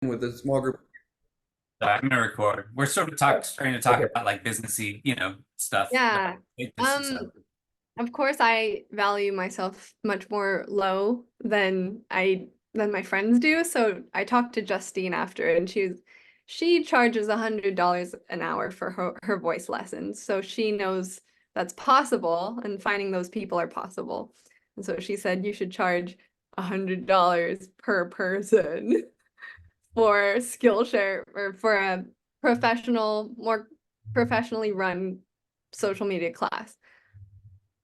with a small group? I'm gonna record. We're sort of trying to talk Okay. about like businessy, stuff. Yeah. Businessy Um, stuff. of course I value myself much more low than my friends do. So I talked to Justine after and she charges $100 an hour for her voice lessons. So she knows that's possible and finding those people are possible. And so she said you should charge $100 per person for Skillshare or for a more professionally run social media class.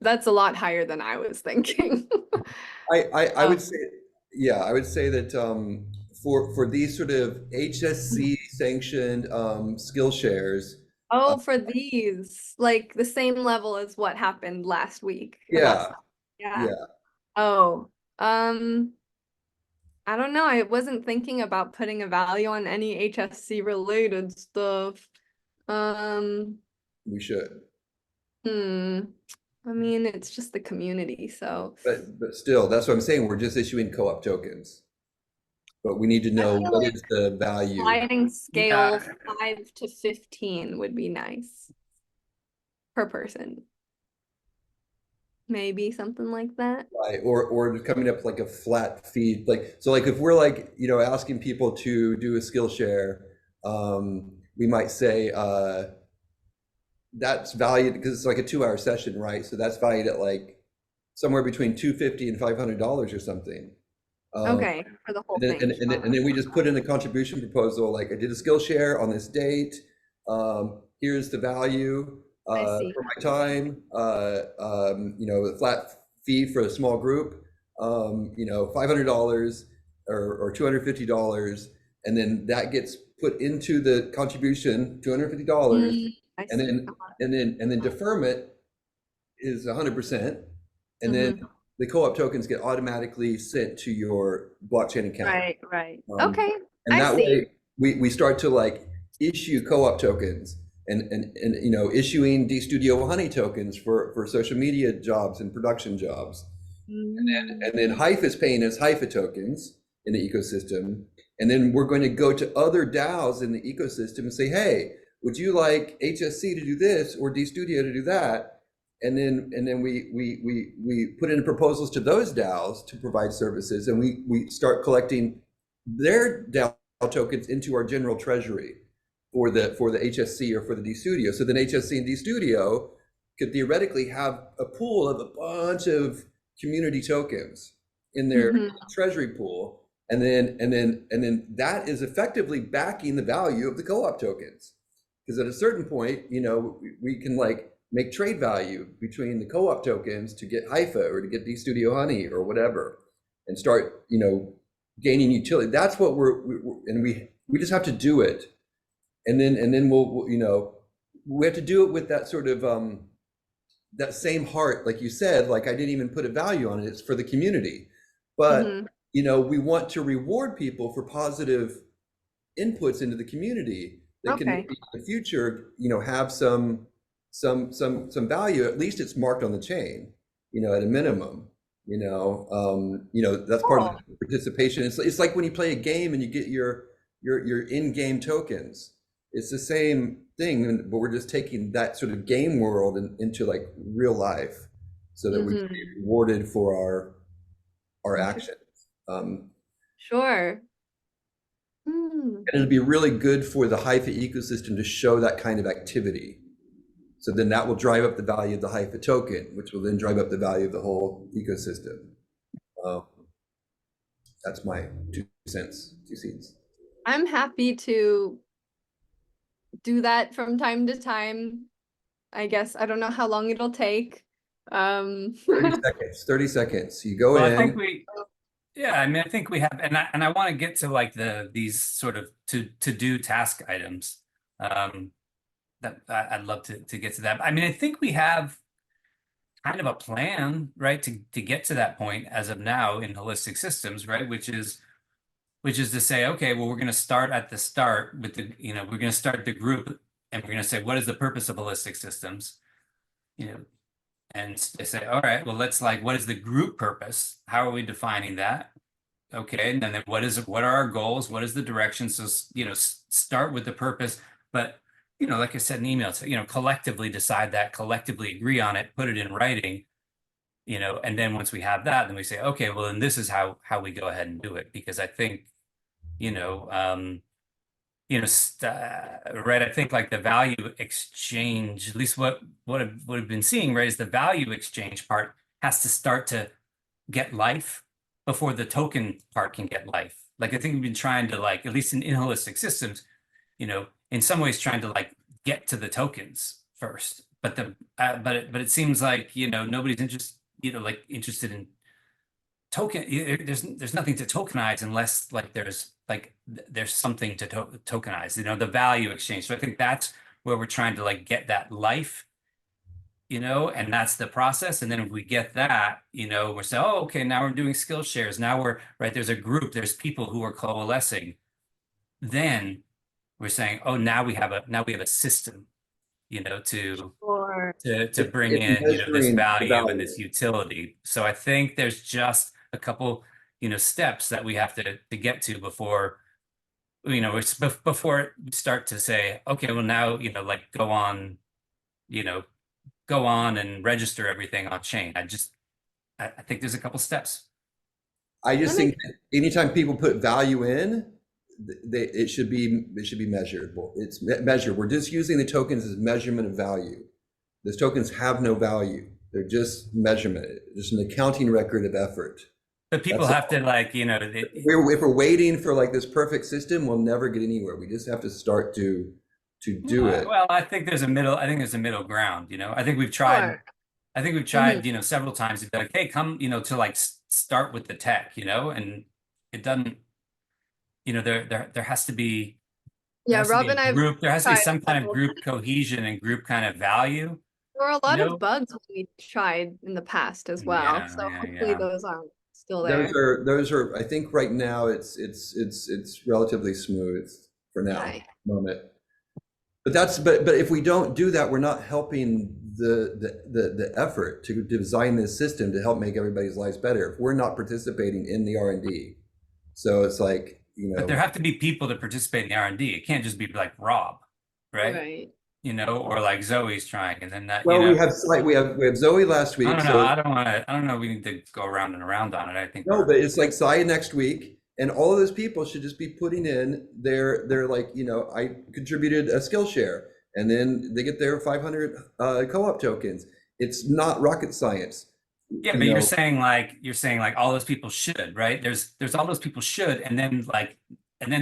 That's a lot higher than I was thinking. I would say, Um, yeah, I would say that for these sort of HSC sanctioned skill shares, uh, oh, for these, like the same level as what happened last week or last, yeah, yeah. yeah. Oh, um, I don't know. I wasn't thinking about putting a value on any HSC related stuff. Um, We should. hmm. I mean, it's just the community, so But still, that's what I'm saying. We're just issuing co-op tokens, but we need to I know feel what like is the value. sliding Yeah. scale 5 to 15 would be nice per person. Maybe something like that. Right, or coming up like a flat fee, like so, like if we're like asking people to do a Skillshare, we might say that's valued because it's like a 2 hour session, right? So that's valued at like somewhere between 250 and $500 or something. Um, Okay, for the whole and then, thing. and then we just put in a contribution proposal, like I did a Skillshare on this date. Here's the value I see. for my time. The flat fee for a small group. $500 or $250, and then that gets put into the contribution, $250, I and see. then deferment is 100%, and then Mm-hmm. the co-op tokens get automatically sent to your blockchain account. Right, right. Um, Okay, and I that see. way we start to like issue co-op tokens and issuing DStudio Honey tokens for social media jobs and production jobs. Mm. And then Hive is paying us Hive tokens in the ecosystem. And then we're going to go to other DAOs in the ecosystem and say, hey, would you like HSC to do this or DStudio to do that? And then we put in proposals to those DAOs to provide services, and we start collecting their DAO tokens into our general treasury for the HSC or for the DStudio. So then HSC and DStudio could theoretically have a pool of a bunch of community tokens in their Hmm. treasury pool, and then that is effectively backing the value of the co-op tokens. Because at a certain point, we can like make trade value between the co-op tokens to get Haifa or to get DStudio Honey or whatever, and start gaining utility. That's what we just have to do it, and then we have to do it with that sort of that same heart, like you said, like I didn't even put a value on it. It's for the community. But, Hmm. we want to reward people for positive inputs into the community that can maybe Okay. in the future, have some value. At least it's marked on the chain, at a minimum. That's part of Cool. the participation. It's like when you play a game and you get your in-game tokens. It's the same thing, but we're just taking that sort of game world into like real life, so that we can be Hmm. rewarded for our Interesting. actions. Um, Sure. Hmm. and it'd be really good for the HIFA ecosystem to show that kind of activity. So then that will drive up the value of the HIFA token, which will then drive up the value of the whole ecosystem. Uh, that's my 2 cents, 2 seeds. I'm happy to do that from time to time. I guess I don't know how long it'll take. Um, 30 seconds, 30 seconds. You go Well, I think in. yeah, I mean, I think we have, and I want to get to like these sort of to do task items. Um, I'd love to get to that. I mean, I think we have kind of a plan, right, to get to that point as of now in holistic systems, right, which is to say, okay, well, we're going to start at the start with we're going to start the group, and we're going to say, what is the purpose of holistic systems? You know, and they say, all right, well, let's like, what is the group purpose? How are we defining that? okay, and then what are our goals? What is the direction? So, start with the purpose, but, like I said in email, collectively decide that, collectively agree on it, put it in writing, and then once we have that, then we say, okay, well, then this is how we go ahead and do it. Because I think, right, I think like the value exchange, at least what I've been seeing, right, is the value exchange part has to start to get life before the token part can get life. Like I think we've been trying to, like, at least in holistic systems, in some ways trying to like get to the tokens first. But it seems like, nobody's interested in token. There's nothing to tokenize unless there's something to tokenize, the value exchange. So I think that's where we're trying to like get that life, and that's the process. And then if we get that, we're saying, oh, okay, now we're doing skill shares. Now we're right. There's a group, there's people who are coalescing. Then we're saying, oh, now we have a system, to Or bring It's in, this measuring the value and value. this utility. So I think there's just a couple, steps that we have to get to before, before we start to say, okay, well now, like go on and register everything on chain. I think there's a couple steps. I just that think makes that anytime people put value in, it should be measurable. It's measured. We're just using the tokens as measurement of value. Those tokens have no value. They're just measurement, just an accounting record of effort. But people That's have to like, If we're waiting for like this perfect system, we'll never get anywhere. We just have to start to do it. well, I think there's a middle ground, I think we've tried, sure. you know, several times to be like, hey, come, to like start with the tech, and it doesn't, there has to be, Yeah, Rob and a I've group, there has to be tried some kind of several group cohesion and group kind of value, There were a you lot of know? bugs we tried in the past as well, Yeah, so yeah, hopefully yeah. those aren't still Those there. are, I think right now it's relatively smooth for now, Nice. moment. But if we don't do that, we're not helping the effort to design this system to help make everybody's lives better. If we're not participating in the R&D. So it's like, But there have to be people to participate in the R&D. It can't just be like Rob, right? Right. Or like Zoe's trying, and then that, well, we have Zoe last I week. don't know. So I don't know. We need to go around and around on it. I think no, but it's like Sai next week, and all of those people should just be putting in their like, I contributed a skill share, and then they get their 500 co-op tokens. It's not rocket science. yeah, but you're saying like all those people should, right? There's all those people should, and then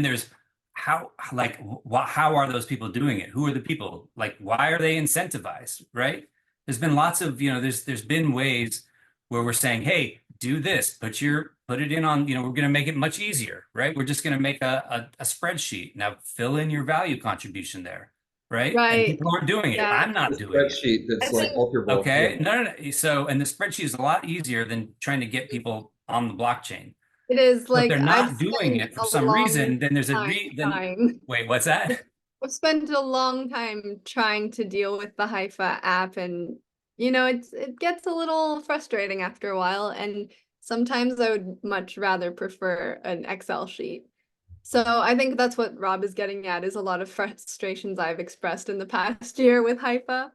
there's how are those people doing it? Who are the people? Like, why are they incentivized, right? There's been lots of, there's been ways where we're saying, hey, do this, put it in on, we're going to make it much easier, right? We're just going to make a spreadsheet. Now fill in your value contribution there, right? And Right. people aren't doing it. Yeah. I'm A not doing it. spreadsheet that's I like think- ultra bulk. Okay. Yeah. No. So, and the spreadsheet is a lot easier than trying to get people on the blockchain. It is So if like they're I've not doing spent it for a some long reason, then there's time then trying. wait, what's that? I've spent a long time trying to deal with the Haifa app, and it gets a little frustrating after a while, and sometimes I would much rather prefer an Excel sheet. So I think that's what Rob is getting at, is a lot of frustrations I've expressed in the past year with Haifa.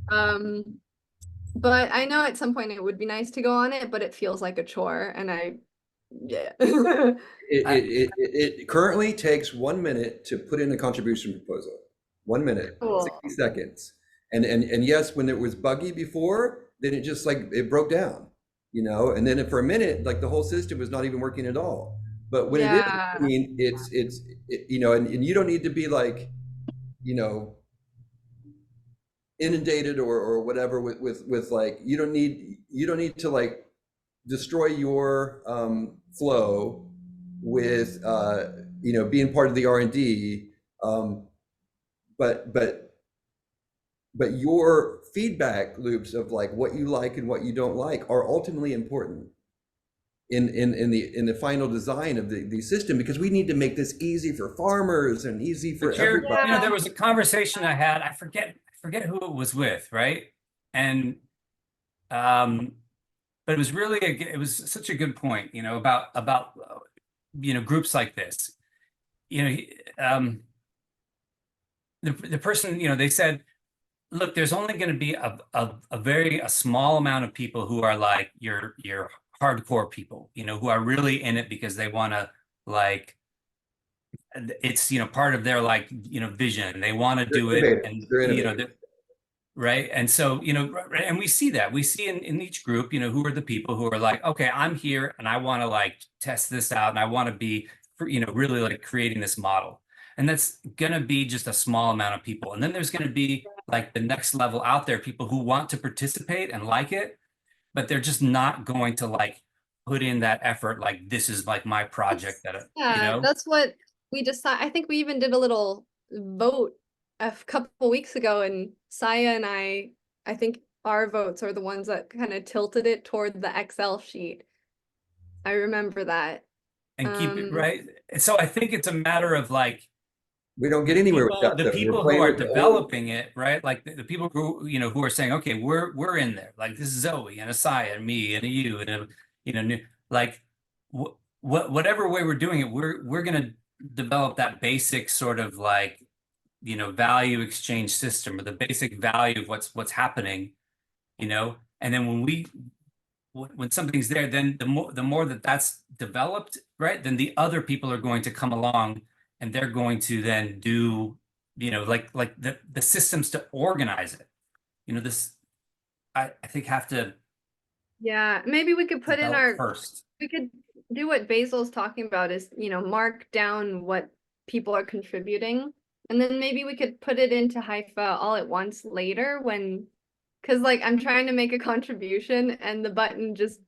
But I know at some point it would be nice to go on it, but it feels like a chore, and yeah. It currently takes 1 minute to put in a contribution proposal. 1 minute, Cool. 60 seconds. And yes, when it was buggy before, then it just like it broke down, and then for a minute, like the whole system was not even working at all. But when it is, Yeah. I mean, and you don't need to be like, inundated or whatever with like, you don't need to like destroy your flow with being part of the R&D, but your feedback loops of like what you like and what you don't like are ultimately important in the final design of the system, because we need to make this easy for farmers and easy for everybody. There was a conversation I had, I forget who it was with, right? And but but it was really it was such a good point, about groups like this. The person, they said, look, there's only going to be a small amount of people who are like your hardcore people, who are really in it because they want to, like, it's part of their, like, vision. They want to do it, and They're innovators. right. And so, and we see in each group, who are the people who are like, okay, I'm here and I want to, like, test this out, and I want to be, really, like, creating this model. And that's going to be just a small amount of people. And then there's going to be, like, the next level out there, people who want to participate and like it, but they're just not going to, like, put in that effort. Like, this is, like, my project That's what we decided. I think we even did a little vote a couple weeks ago, and Saya and I think our votes are the ones that kind of tilted it toward the Excel sheet. I remember that. and keep it right. So I think it's a matter of, like, we don't get anywhere with that. The people who are developing it, right? Like the people who, who are saying, okay, we're in there. Like, this is Zoe and Asaya and me and you and like whatever way we're doing it, we're gonna develop that basic sort of, like, value exchange system, or the basic value of what's happening, and then when something's there, then the more that's developed, right, then the other people are going to come along, and they're going to then do, like the systems to organize it. This, I think, have to. Yeah, maybe we could put in our first. We could do what Basil's talking about, is, mark down what people are contributing, and then maybe we could put it into Haifa all at once later because, like, I'm trying to make a contribution and the button just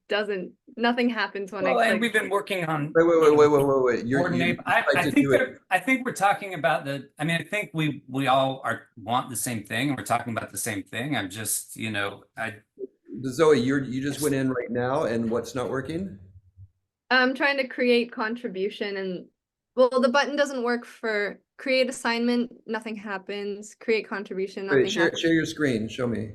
nothing happens when I click. And we've been working on. Wait. I think we're talking about I think we all want the same thing, and we're talking about the same thing. I'm just, Zoe, you just went in right now, and what's not working? I'm trying to create contribution, and the button doesn't work for create assignment. Nothing happens. Create contribution. Nothing happens. Share your screen. Show me.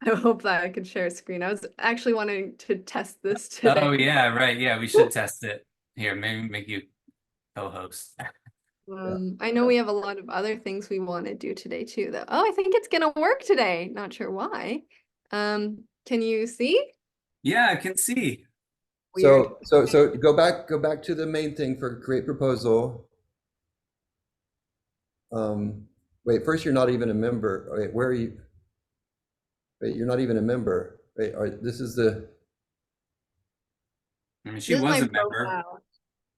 I hope that I could share a screen. I was actually wanting to test this today. Oh yeah, right. Yeah, we should test it. Here, maybe make you co-host. I know we have a lot of other things we want to do today too, though. Oh, I think it's gonna work today. Not sure why. Can you see? Yeah, I can see. Weird. So go back to the main thing for create proposal. Wait, first, you're not even a member. Wait, where are you? Wait, you're not even a member. Wait, this is the. I mean, she was a member. Profile.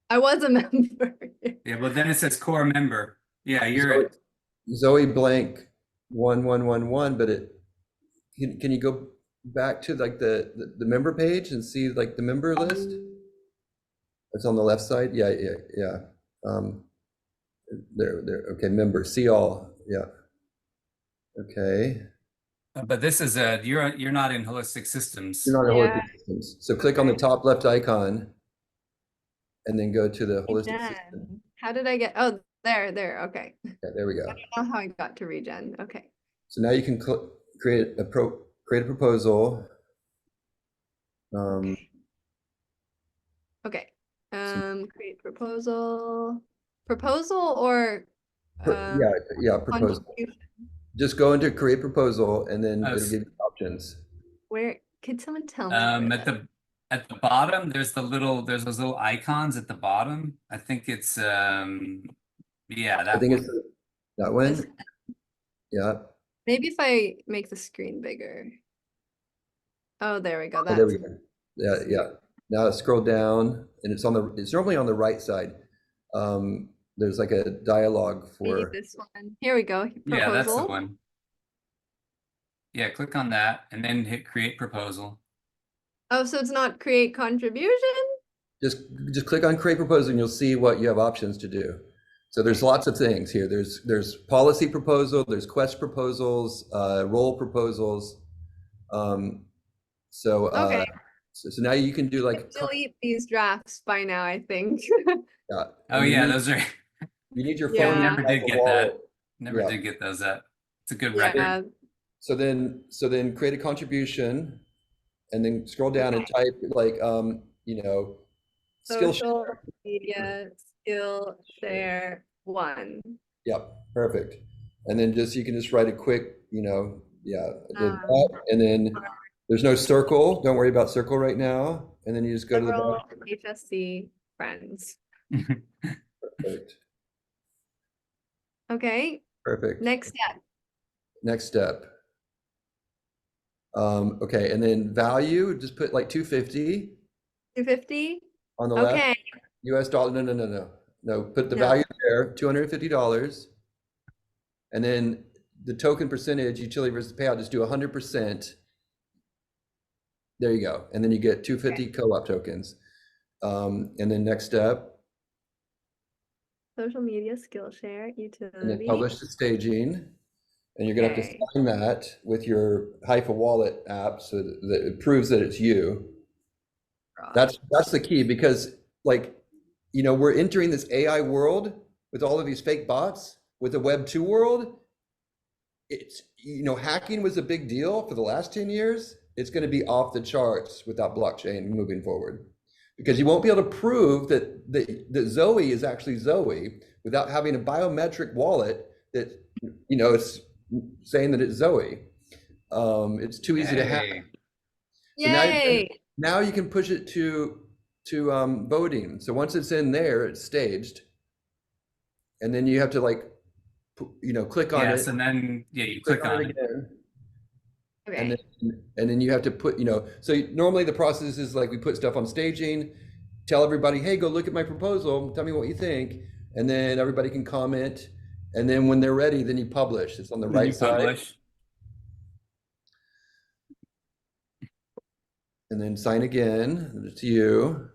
I was a member. Yeah, but then it says core member. Yeah, you're Zoe blank 1111, but can you go back to, like, the member page and see, like, the member list? It's on the left side. Yeah. There. Okay, member. See all. Yeah. Okay. But this is you're not in holistic systems. You're not in holistic systems. So click on the top left icon, and then go to the holistic system. How did I get? Oh, there. Okay. Yeah, there we go. I don't know how I got to regen. Okay. So now you can create a proposal. Okay. Create proposal. Proposal or yeah, proposal. Just go into create proposal, and then it'll give you options. Where could someone tell me? At the bottom, there's those little icons at the bottom. I think it's that I think it's that one. Yeah. Maybe if I make the screen bigger. Oh, there we go. There we go. Yeah. Now scroll down, and it's normally on the right side. There's like a dialogue for this one. Here we go. Proposal. Yeah, that's the one. Yeah, click on that and then hit create proposal. Oh, so it's not create contribution? Just click on create proposal, and you'll see what you have options to do. So there's lots of things here. There's policy proposal, there's quest proposals, role proposals. Okay. So now you can do, like, delete these drafts by now, I think. Yeah. Oh yeah, those are. You need your phone. Never did get that. Never did get those up. It's a good record. So then create a contribution. and then scroll down and type like, you know, Skillshare. Social media skill share 1. Yep, perfect. And then just, you can just write a quick, you know, yeah, I did Um, that. And then there's no circle. Don't worry about circle right now. And then you just go to the Several bottom. HSC friends. Perfect. Okay, Perfect. next step. Next step. Okay, and then value, just put like 250 250. on the left. Okay, US dollar. No, no, no, no. No, put the No. value there, $250. And then the token percentage, utility versus payout, just do 100%. There you go. And then you get 250 co-op tokens. And then next step, social media skill share and then utility. publish the staging. And you're gonna have to Okay. sign that with your Hypha wallet app so that it proves that it's you. That's the key, because like, you know, we're entering this AI world with all of these fake bots, with the Web 2 world. It's, you know, hacking was a big deal for the last 10 years. It's going to be off the charts without blockchain moving forward, because you won't be able to prove that Zoe is actually Zoe without having a biometric wallet that, you know, it's saying that it's Zoe. It's too easy to hack. So Yay! now you can push it to voting. So once it's in there, it's staged, and then you have to like, you know, click on it. Yes, and then you click on it. Again. Okay. And then you have to put, you know, so normally the process is like, we put stuff on staging, tell everybody, hey, go look at my proposal, tell me what you think, and then everybody can comment, and then when they're ready, then you publish. It's on the right side. Publish. And then sign again. It's you.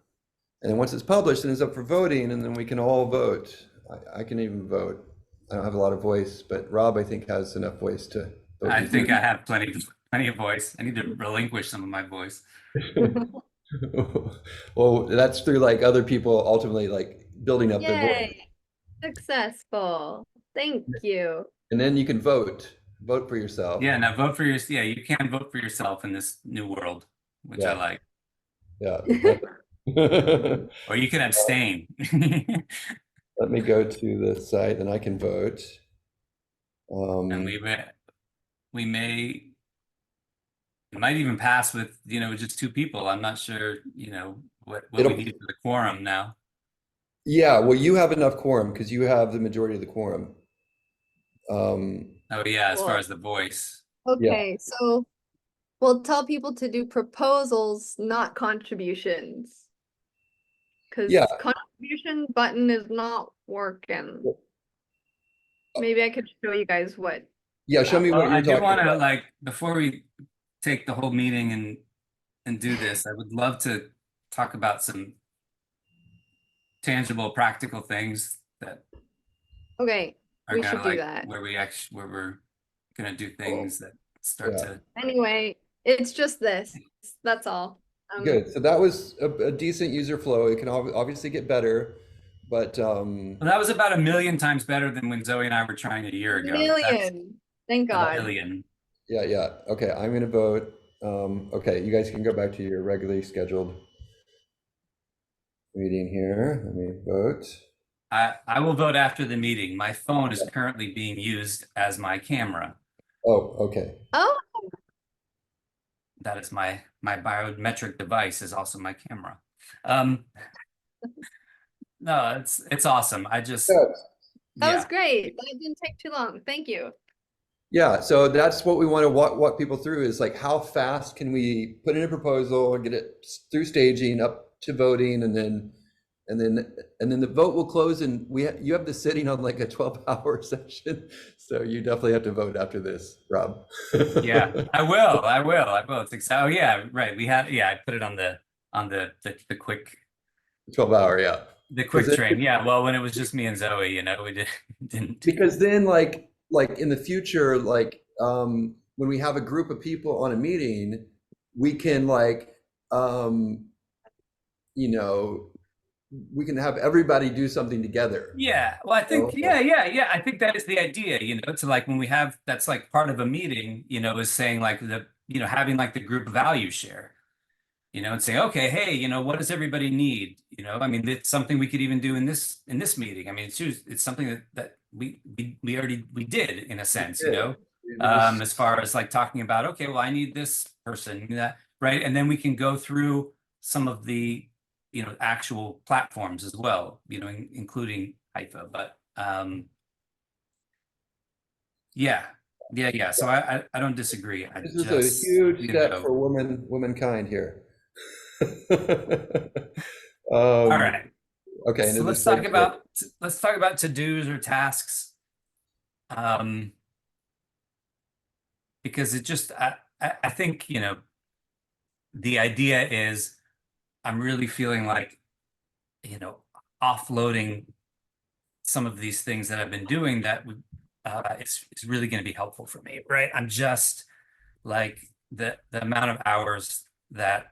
And then once it's published, then it's up for voting, and then we can all vote. I can even vote. I don't have a lot of voice, but Rob, I think, has enough voice to vote. I think I have plenty of voice. I need to relinquish some of my voice. Well, that's through like other people ultimately like building up their voice. Yay! Successful. Thank you. And then you can vote for yourself. Yeah, now vote for your, you can vote for yourself in this new world, which I like. Yeah. Or you can abstain. Let me go to the site and I can vote. And it might even pass with, you know, just 2 people. I'm not sure, you know, what we need for the quorum now. Yeah, well, you have enough quorum because you have the majority of the quorum. Oh yeah, as far as the voice. Okay, so we'll tell people to do proposals, not contributions. Because contribution button is not working. Maybe I could show you guys what. Yeah, show me what you're talking about. I do want to, like, before we take the whole meeting and do this, I would love to talk about some tangible, practical things that we should do that. Where we're gonna do things that start to. Anyway, it's just this. That's all. Good. So that was a decent user flow. It can obviously get better, but well, that was about 1 million times better than when Zoe and I were trying a year ago. Thank God. 1 million. Yeah. Okay, I'm gonna vote. Okay, you guys can go back to your regularly scheduled meeting here. Let me vote. I will vote after the meeting. My phone is currently being used as my camera. Oh, okay. Oh. That is my biometric device is also my camera. No, it's awesome. I just that was great. That didn't take too long. Thank you. Yeah, so that's what we want to walk people through, is like, how fast can we put in a proposal and get it through staging up to voting, and then the vote will close, and you have this sitting on like a 12-hour session, so you definitely have to vote after this, Rob. Yeah, I will. It's exciting. Oh yeah, right. I put it on the quick 12-hour, yeah. The quick train. Yeah, well, when it was just me and Zoe, you know, we didn't. Because then like in the future, like when we have a group of people on a meeting, we can like you know, we can have everybody do something together. Yeah, well, I think I think that is the idea, you know, to like when we have, that's like part of a meeting, you know, is saying like having like the group value share. and say, okay, hey, what does everybody need? I mean, it's something we could even do in this meeting. I mean, it's something that we already did in a sense, Yeah. We just, as far as like talking about, okay, well, I need this person, that, right? And then we can go through some of the, actual platforms as well, including Haifa, but yeah. So I don't disagree. I this is a just, huge step for womankind here. all Um, right. okay, and So then let's this talk breaks it. about to-dos or tasks. Because it just I think, the idea is I'm really feeling like, offloading some of these things that I've been doing that would it's really going to be helpful for me, right? I'm just like the amount of hours that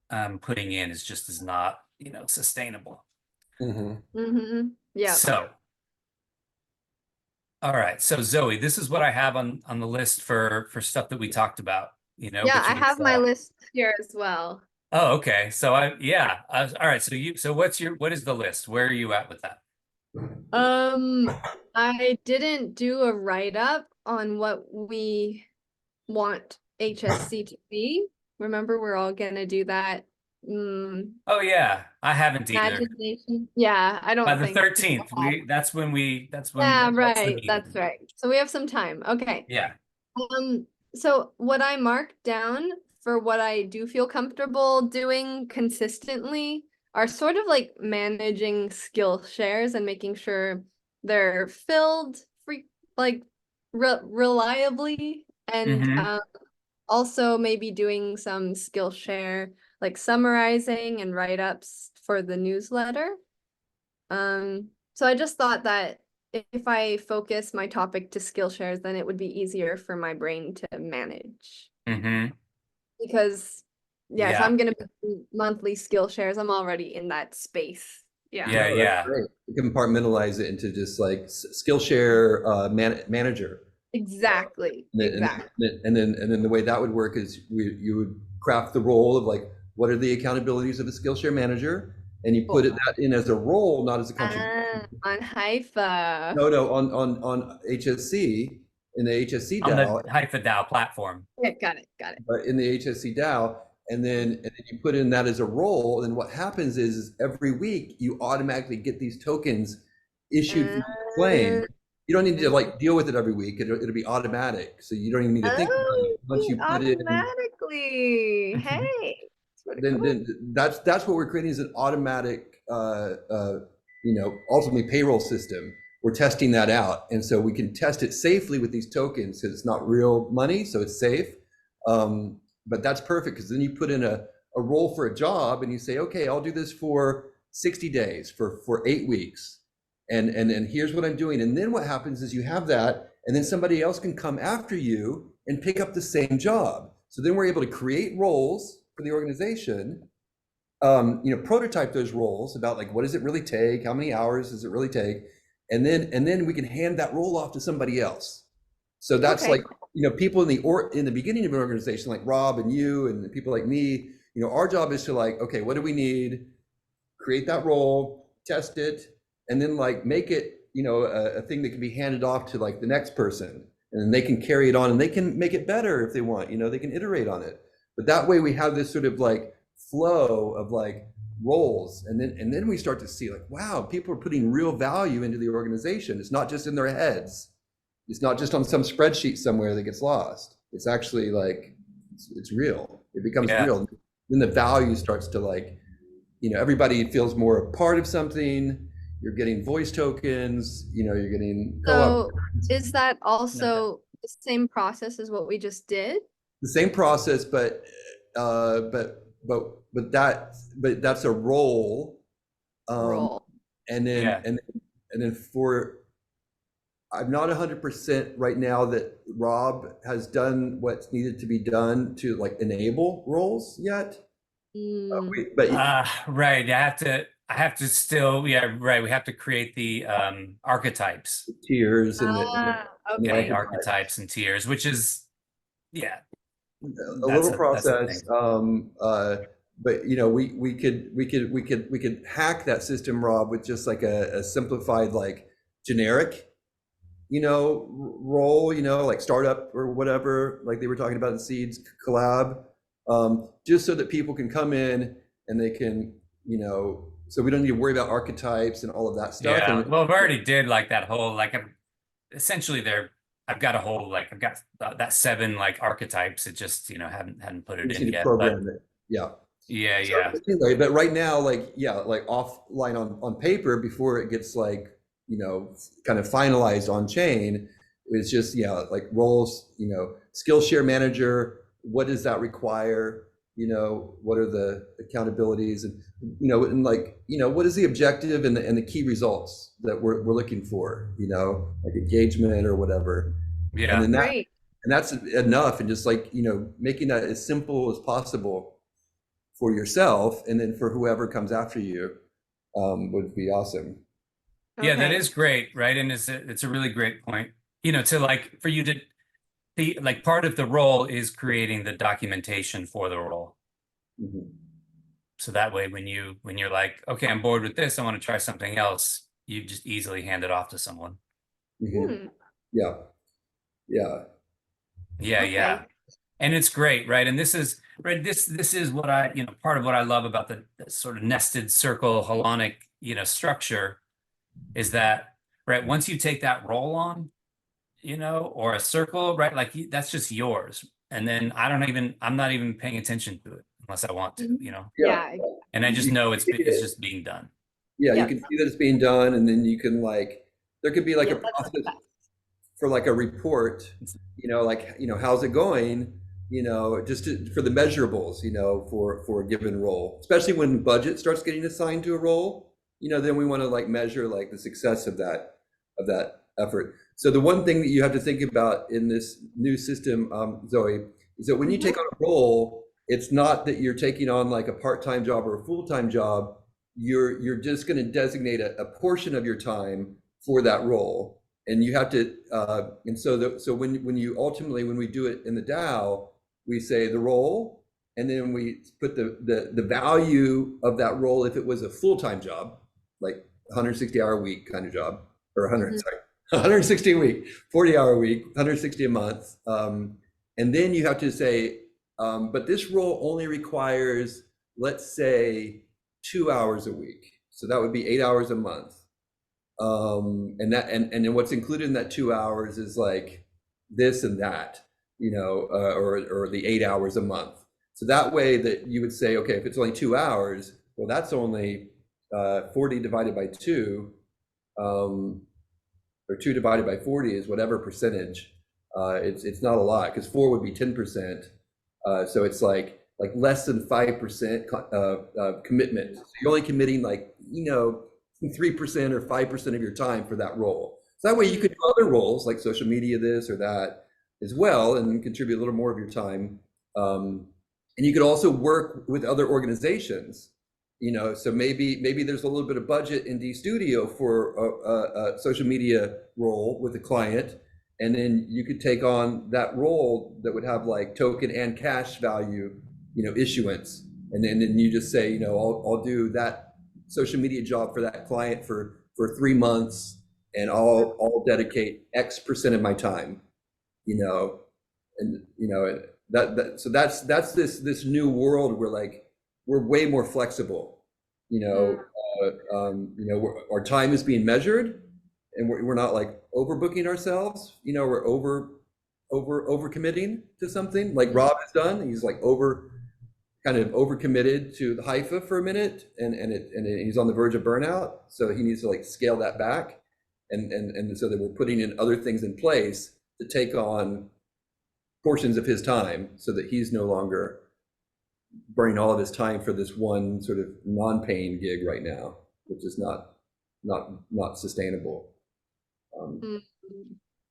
I'm putting in is not, sustainable. Mhm. Mm-hmm. Yeah. So, all right. So Zoe, this is what I have on the list for stuff that we talked about, Yeah, I between have my list here as well. Oh, okay. So all right. So what is the list? Where are you at with that? Um, I didn't do a write-up on what we want HSC to be. Remember, we're all gonna do that. Oh yeah, I haven't either. Imagination. Yeah, I By don't the think. 13th, Yeah, that's the right. meeting. That's right. So we have some time. Okay. Yeah. So what I marked down for what I do feel comfortable doing consistently are sort of like managing skill shares and making sure they're filled like reliably, and Mm-hmm. also maybe doing some skill share like summarizing and write-ups for the newsletter. So I just thought that if I focus my topic to skill shares, then it would be easier for my brain to manage. Mm-hmm. Because yeah, if Yeah. I'm gonna do monthly skill shares, I'm already in that space. Yeah. Yeah. No, that's Yeah. great. You can compartmentalize it into just like Skillshare manager. Exactly. And then, Exactly. and then the way that would work is you would craft the role of like, what are the accountabilities of a Skillshare manager? And you put Cool. that in as a role, not as a contribution. On Haifa. No, on HSC, in the HSC On the DAO, Haifa DAO platform. Yeah, got it. Got it. but in the HSC DAO, and then you put in that as a role, and what happens is every week you automatically get these tokens issued for your claim. You don't need to like deal with it every week. It'll be automatic. So you don't even need to think about it. Oh, Once you put in, automatically. Hey, it's pretty then cool. that's what we're creating is an automatic ultimately payroll system. We're testing that out, and so we can test it safely with these tokens because it's not real money, so it's safe. But that's perfect because then you put in a role for a job and you say, okay, I'll do this for 60 days for 8 weeks, and here's what I'm doing. And then what happens is you have that, and then somebody else can come after you and pick up the same job. So then we're able to create roles for the organization, prototype those roles about like, what does it really take? How many hours does it really take? And then we can hand that role off to somebody else. So that's Okay. like, people in the beginning of an organization, like Rob and you and people like me, our job is to like, okay, what do we need? Create that role, test it, and then like make it, a thing that can be handed off to like the next person, and then they can carry it on and they can make it better if they want, they can iterate on it. But that way we have this sort of like flow of like roles, and then we start to see like, wow, people are putting real value into the organization. It's not just in their heads. It's not just on some spreadsheet somewhere that gets lost. It's actually like it's real. It becomes Yeah. real. Then the value starts to like, everybody feels more a part of something. You're getting voice tokens, you're getting co-op. So is that also the same process as what we just did? The same process, but that's a role. Roll. And then Yeah. and then for I'm not 100% right now that Rob has done what's needed to be done to like enable roles yet. But Right. I have to still, yeah, right. We have to create the archetypes. tiers and Ah, the Yeah, the okay. archetypes. archetypes and tiers, which is, yeah. a little that's the thing. process. But you know, we could hack that system, Rob, with just like a simplified like generic, you know, role, you know, like startup or whatever, like they were talking about in Seeds collab, just so that people can come in and they can, you know, so we don't need to worry about archetypes and all of that stuff. Yeah, And well, I've already did like that whole like essentially there. I've got a whole like I've got that 7 like archetypes. It just hadn't put we it just in need to yet, but program it. Yeah. yeah, So yeah, anyway, but right now, like, yeah, like offline on paper before it gets like, you know, kind of finalized on chain, it's just, yeah, like roles, you know, Skillshare manager, what does that require? You know, what are the accountabilities and, you know, and like, you know, what is the objective and the key results that we're looking for, you know, like engagement or whatever. And yeah. then Right. that's enough. And just like, you know, making that as simple as possible for yourself and then for whoever comes after you, would be awesome. Yeah, that Okay. is great, right? And it's a really great point. To like for you to be like part of the role is creating the documentation for the role. Mhm. So that way when you're like, okay, I'm bored with this, I want to try something else, you just easily hand it off to someone. Mhm. Hmm. Yeah, yeah. Yeah, yeah. Okay. And it's great, right? And this is right, this is what part of what I love about the sort of nested circle holonic, structure is that right, once you take that role on, or a circle, right? Like that's just yours. And then I'm not even paying attention to it unless I want to, Mhm. Yeah, Yeah. and I just you know can see it's it. just being done. Yeah, you Yep. can see that it's being done, and then you can like, there could be like a Yep. That's process success. for like a report, you know, like, you know, how's it going? You know, just for the measurables, you know, for a given role, especially when budget starts getting assigned to a role, you know, then we want to like measure like the success of that effort. So the one thing that you have to think about in this new system, Zoe, is that when you Mhm. take on a role, it's not that you're taking on like a part-time job or a full-time job. You're just going to designate a portion of your time for that role, and you have to and so when you ultimately, when we do it in the DAO, we say the role, and then we put the value of that role if it was a full-time job, like 160-hour a week kind of job, or 100, Mhm. sorry, 160 a week, 40-hour a week, 160 a month, and then you have to say, but this role only requires, let's say, 2 hours a week, so that would be 8 hours a month, and then what's included in that 2 hours is like this and that, you know, or the 8 hours a month. So that way that you would say, okay, if it's only 2 hours, well, that's only 40 divided by 2, or 2 divided by 40 is whatever percentage. It's not a lot because 4 would be 10%. So it's like less than 5% commitment. So you're only committing like, you know, 3% or 5% of your time for that role. So that way you could do other roles like social media, this or that as well, and contribute a little more of your time. And you could also work with other organizations, you know, so maybe there's a little bit of budget in D Studio for a social media role with a client, and then you could take on that role that would have like token and cash value, you know, issuance, and then you just say, you know, I'll do that social media job for that client for 3 months, and I'll dedicate X% of my time, you know, and you know so that's this new world where like we're way more flexible, you Mm. know, you know, our time is being measured, and we're not like overbooking ourselves, you know, we're over committing to something like Mhm. Rob has done. He's like kind of overcommitted to the Haifa for a minute, and he's on the verge of burnout, so he needs to like scale that back, and so that we're putting in other things in place to take on portions of his time so that he's no longer burning all of his time for this one sort of non-paying gig right now, which is not sustainable. Um, Mm.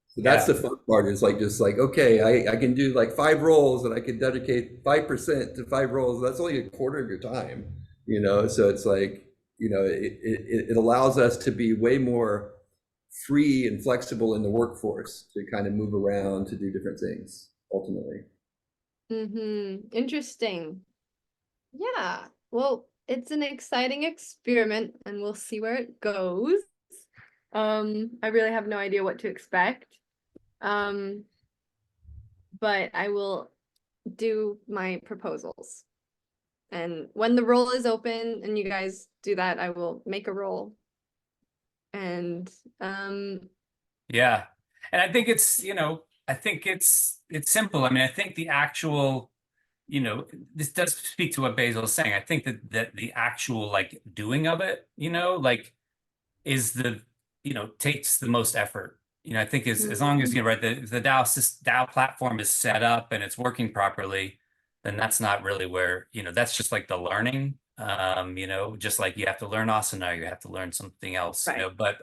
so that's Yeah. the fun part, is like just like, okay, I can do like 5 roles and I can dedicate 5% to 5 roles. That's only a quarter of your time, you know? So it's like, you know, it allows us to be way more free and flexible in the workforce to kind of move around to do different things ultimately. Interesting. Yeah. Well, it's an exciting experiment and we'll see where it goes. I really have no idea what to expect. Um, but I will do my proposals. And when the role is open and you guys do that, I will make a role. And Yeah. And I think it's, I think it's simple. I mean, I think the actual, this does speak to what Basil is saying. I think that the actual like doing of it, like is the, takes the most effort. I think as long as, right, the DAO platform is set up and it's working properly, then that's not really where, that's just like the learning. Just like you have to learn Asana, you have to learn something else, Right. but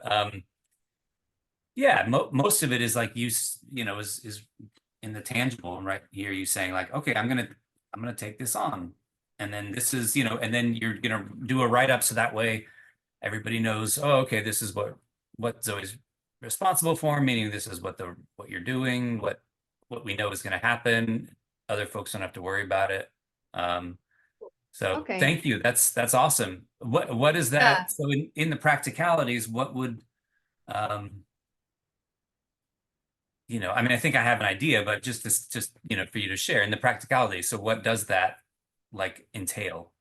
yeah, most of it is like is in the tangible, and right here you saying like, okay, I'm gonna take this on, and then this is, and then you're gonna do a write up so that way everybody knows, oh, okay, this is what Zoe's responsible for, meaning this is what you're doing, what we know is gonna happen. Other folks don't have to worry about it. So okay. thank you. That's awesome. What is Yeah. that? So in the practicalities, what would I mean, I think I have an idea, but just for you to share in the practicality. So what does that like entail?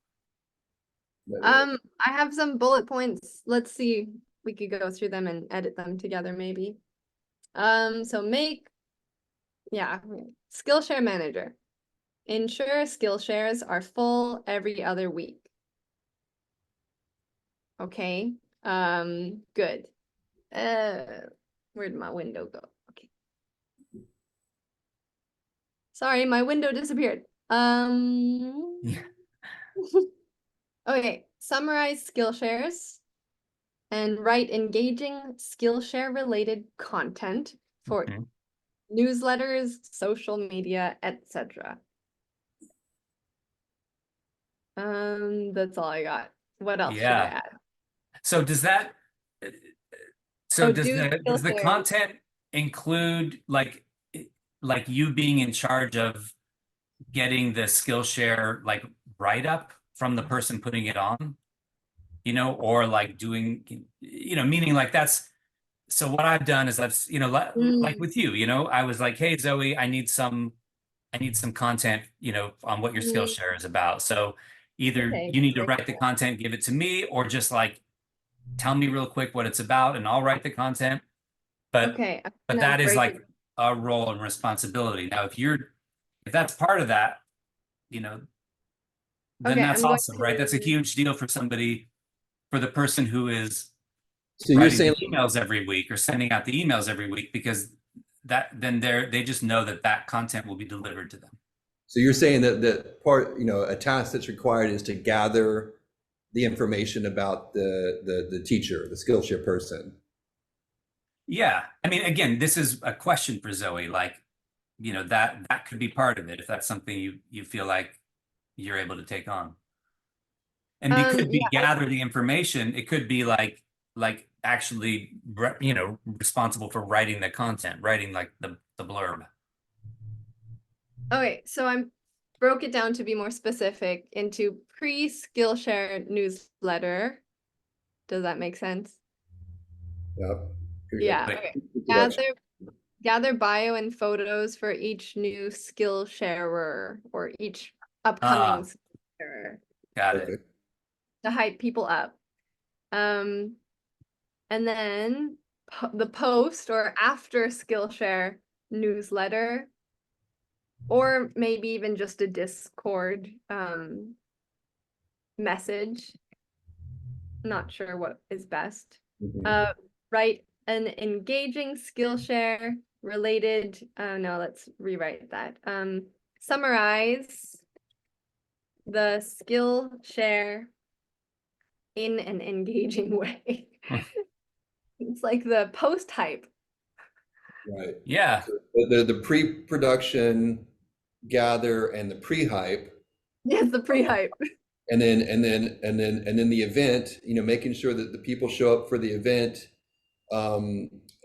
I have some bullet points. Let's see. We could go through them and edit them together maybe. So Skillshare manager. Ensure skill shares are full every other week. Okay. Good. Where'd my window go? Okay. Sorry, my window disappeared. Yeah. Okay, summarize skill shares and write engaging Skillshare related content for Mhm. newsletters, social media, etc. That's all I got. What else should I Yeah. add? So does that so Oh, does do the Skillshare. content include like you being in charge of getting the Skillshare like write up from the person putting it on, or like doing, meaning like that's so what I've done is like Mm, with you, I was like, hey Zoe, I need some content, on what your mm, Skillshare is about. So either okay, you need to great. write the content, give it to me, or just like tell me real quick what it's about and I'll write the content. But Okay, I'm but gonna that is break like it. a role and responsibility. Now, if that's part of that, then Okay, that's I'm going awesome, right? That's a to. huge deal for the person who is So you're writing the saying, emails every week or sending out the emails every week, because then they just know that content will be delivered to them. so you're saying that part, a task that's required is to gather the information about the teacher, the Skillshare person. Yeah. I mean, again, this is a question for Zoe. Like, that could be part of it if that's something you feel like you're able to take on. And it could be Yeah, gather the information. It could be like actually responsible for writing the content, writing like the blurb. okay, so I'm broke it down to be more specific into pre-Skillshare newsletter. Does that make sense? Yeah. Yeah, But okay. Production. Gather bio and photos for each new skill sharer or each upcoming ah, skill sharer got it. Okay. to hype people up. And then the post or after Skillshare newsletter, or maybe even just a Discord message. Not sure what is best. Mhm. Write an engaging Skillshare related. No, let's rewrite that. Summarize the Skillshare in an engaging way. It's like the post hype. Right. Yeah. So the pre-production gather and the pre-hype, Yes, the pre-hype. and then the event, making sure that the people show up for the event,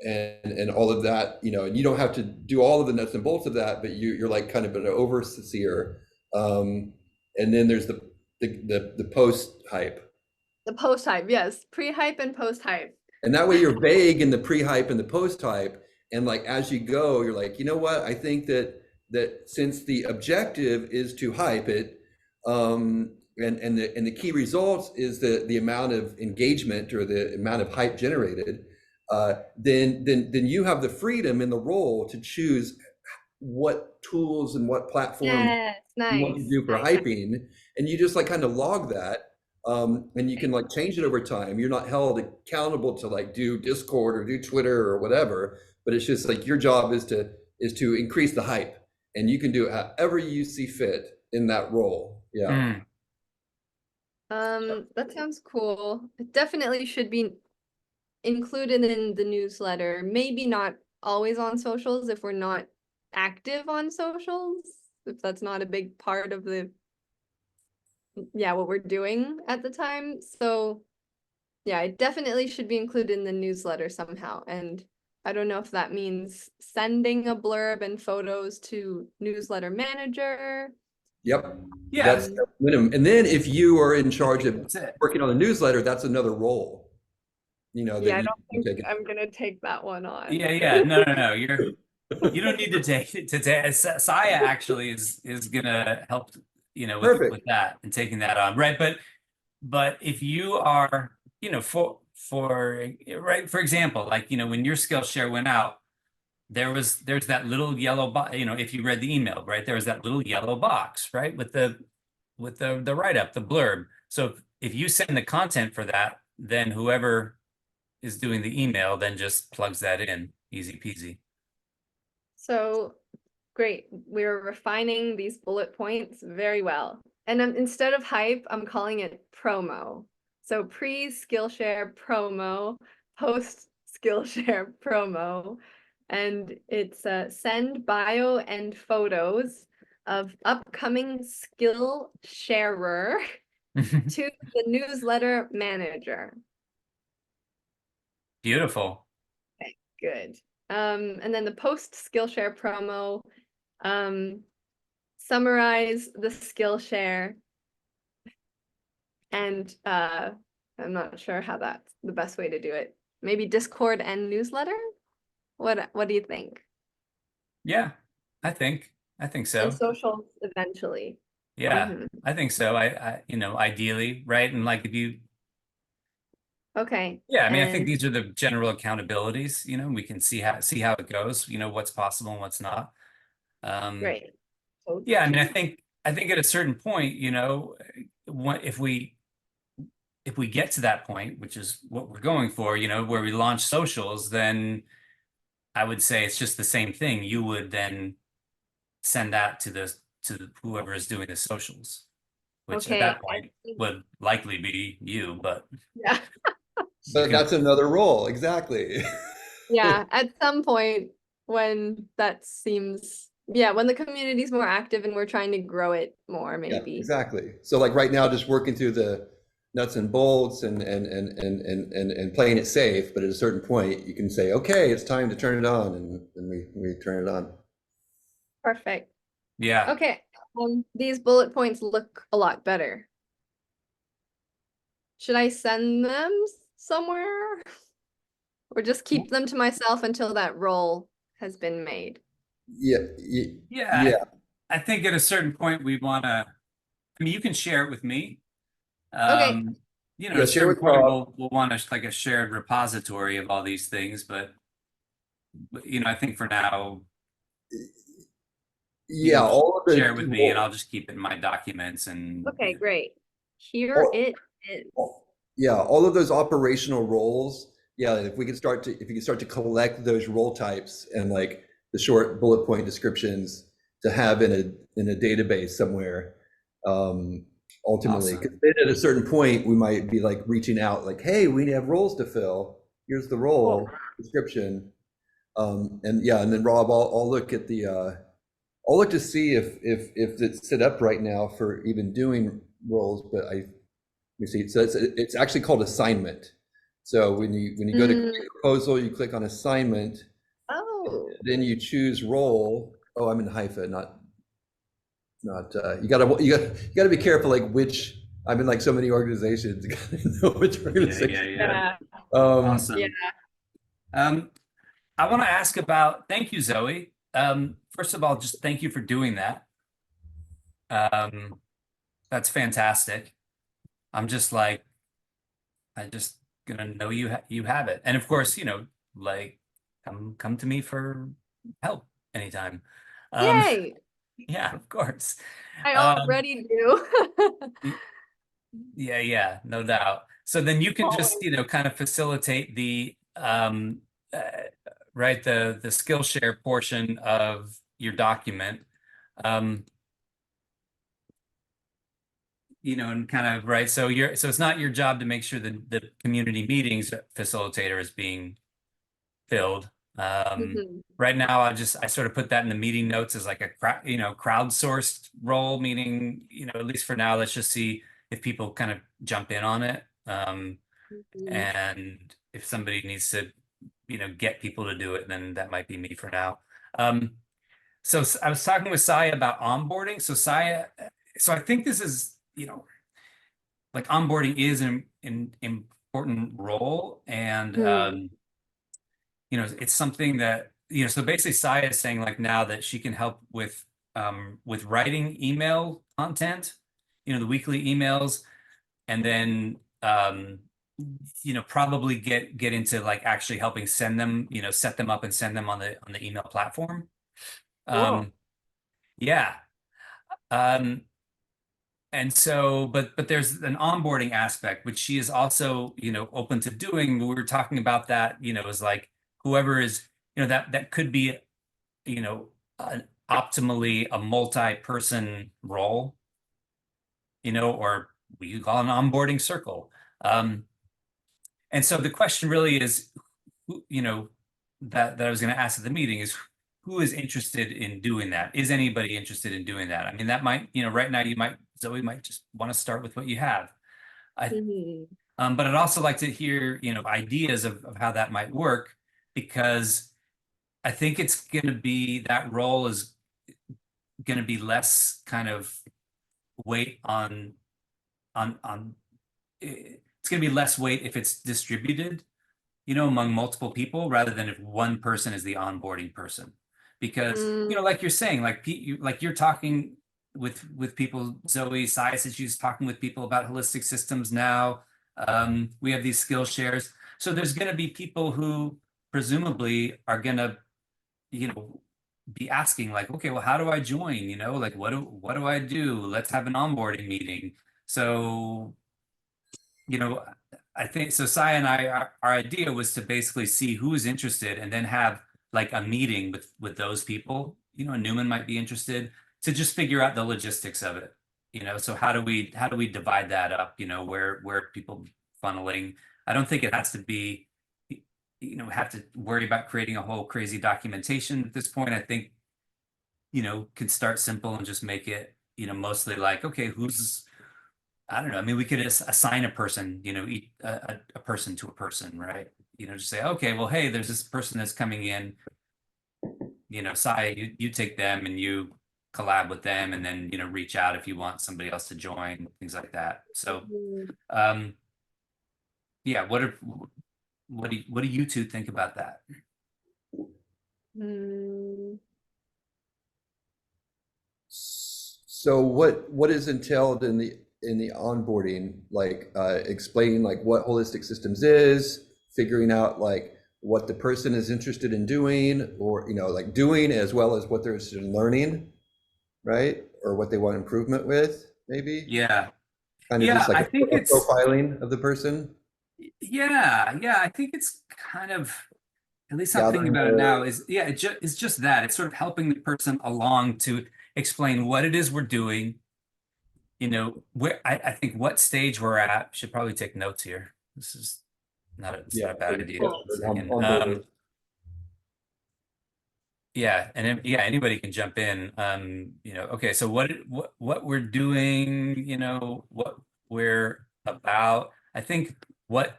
and all of that, and you don't have to do all of the nuts and bolts of that, but you're like kind of an overseer. And then there's the post hype. The post hype, yes, pre-hype and post hype. And that way you're vague in the pre-hype and the post-hype. And like as you go, you're like, you know what? I think that since the objective is to hype it, and the key results is the amount of engagement or the amount of hype generated, then you have the freedom in the role to choose what tools and what platforms Yes, you want to nice. do for hyping, and you just like kind of log that. And you can like change it over time. You're not held accountable to like do Discord or do Twitter or whatever, but it's just like your job is to increase the hype, and you can do it however you see fit in that role. Yeah. That sounds cool. It definitely should be included in the newsletter. Maybe not always on socials if we're not active on socials, if that's not a big part of what we're doing at the time. So yeah, it definitely should be included in the newsletter somehow. And I don't know if that means sending a blurb and photos to newsletter manager. Yep. Yeah. That's the minimum. And then if you are in charge of That's it. working on the newsletter, that's another role. Yeah, I don't think I'm gonna take that one on. Yeah. No. You don't need to take it to take. Saya actually is gonna help, Perfect. with that and taking that on, right? But if you are, for right, for example, like when your Skillshare went out, there's that little yellow box. If you read the email, right, there was that little yellow box, right, with the write-up, the blurb. So if you send the content for that, then whoever is doing the email then just plugs that in, easy peasy. So great, we're refining these bullet points very well. And instead of hype, I'm calling it promo. So pre-Skillshare promo, post-Skillshare promo, and it's send bio and photos of upcoming skill sharer to the newsletter manager. Beautiful. Okay, good. And then the post Skillshare promo, summarize the Skillshare, and I'm not sure how that's the best way to do it. Maybe Discord and newsletter? What do you think? Yeah, I think so. And socials eventually. Yeah, I think so. I ideally, right? And like if you Okay. Yeah, I mean, I think these are the general accountabilities, we can see how it goes, what's possible and what's not. Right. Yeah, I mean, I think at a certain point, if we get to that point, which is what we're going for, where we launch socials, then I would say it's just the same thing. You would then send that to whoever is doing the socials, which at that point would likely be you, but yeah. But that's another role, exactly. Yeah, at some point when that seems, when the community is more active and we're trying to grow it more, maybe. Yeah, exactly. So like right now, just working through the nuts and bolts and playing it safe, but at a certain point you can say, okay, it's time to turn it on, and we turn it on. Perfect. Yeah. Okay. These bullet points look a lot better. Should I send them somewhere? Or just keep them to myself until that role has been made? Yeah. I think at a certain point we want to, I mean, you can share it with me. Okay. At a certain point we'll want like a shared repository of all these things, but I think for now, all of the share it with me and I'll just keep it in my documents. And okay, great. Here it is. Yeah, all of those operational roles. Yeah, if you could start to collect those role types and like the short bullet point descriptions to have in a database somewhere, ultimately. Because then at a certain point we might be like reaching out like, hey, we have roles to fill. Here's the role description. And then Rob, I'll look at I'll look to see if it's set up right now for even doing roles, but let me see. So it's actually called assignment. So when you go to Mm. create a proposal, you click on assignment, Oh. then you choose role. Oh, I'm in Haifa, not you gotta be careful like which. I'm in like so many organizations. You gotta know which organization. Yeah. Yeah. Awesome. I want to ask about, thank you, Zoe. First of all, just thank you for doing that. That's fantastic. I'm just like, I just gonna know you have it. And of course, like come to me for help anytime. Um, Yay. yeah, of course. I Um, already do. yeah, no doubt. So then you can just, Always. kind of facilitate the uh, right, the Skillshare portion of your document. Um, and kind of right. So it's not your job to make sure that the community meetings facilitator is being filled. Mhm. Right now, I sort of put that in the meeting notes as like a crowdsourced role, meaning, at least for now, let's just see if people kind of jump in on it. Mhm. And if somebody needs to, get people to do it, then that might be me for now. Um, so I was talking with Saya about onboarding. So so I think this is, like onboarding is an important role, and Mm. it's something that, so basically Saya is saying like now that she can help with writing email content, the weekly emails, and then probably get into like actually helping send them, set them up and send them on the email platform. Cool. Um, yeah. Um, And so, but there's an onboarding aspect, which she is also, open to doing. We were talking about that, is like whoever is, that could be, optimally a multi-person role, or we could call it an onboarding circle. Um, and so the question really is, that I was going to ask at the meeting is who is interested in doing that? Is anybody interested in doing that? I mean, that might, right now Zoe might just want to start with what you have. I, Mhm. but I'd also like to hear, ideas of how that might work, because I think it's going to be, that role is going to be less kind of weight on, it's going to be less weight if it's distributed, among multiple people rather than if one person is the onboarding person. Because, Mm. like you're saying, like like you're talking with people, Zoe Sai says she's talking with people about holistic systems now. We have these skill shares. So there's going to be people who presumably are going to, you know, be asking like, okay, well, how do I join? Like what do I do? Let's have an onboarding meeting. So, you know, I think so. Sai and I, our idea was to basically see who's interested and then have like a meeting with those people. Newman might be interested to just figure out the logistics of it. So how do we divide that up? Where people funneling. I don't think it has to be, have to worry about creating a whole crazy documentation at this point. I think, could start simple and just make it, mostly like, okay, who's, I don't know. I mean, we could assign a person, a person to a person, right? Just say, okay, well, hey, there's this person that's coming in, Sai, you take them and you collab with them, and then, reach out if you want somebody else to join, things like that. So, Mhm. um, yeah, what do you two think about that? Mm. So what is entailed in the onboarding, like explaining like what holistic systems is, figuring out like what the person is interested in doing, or like doing, as well as what they're interested in learning, right? Or what they want improvement with, maybe Yeah. kind of just Yeah, like I think a it's, profiling of the person, yeah, I think it's kind of, at least I'm thinking gathering about it the now, is yeah, it's just that. It's sort of helping the person along to explain what it is we're doing, where I think what stage we're at. Should probably take notes here. This is it's yeah, not a bad idea. Cool. One second. onboarding. Yeah, and yeah, anybody can jump in. Okay, so what we're doing, what we're about. I think what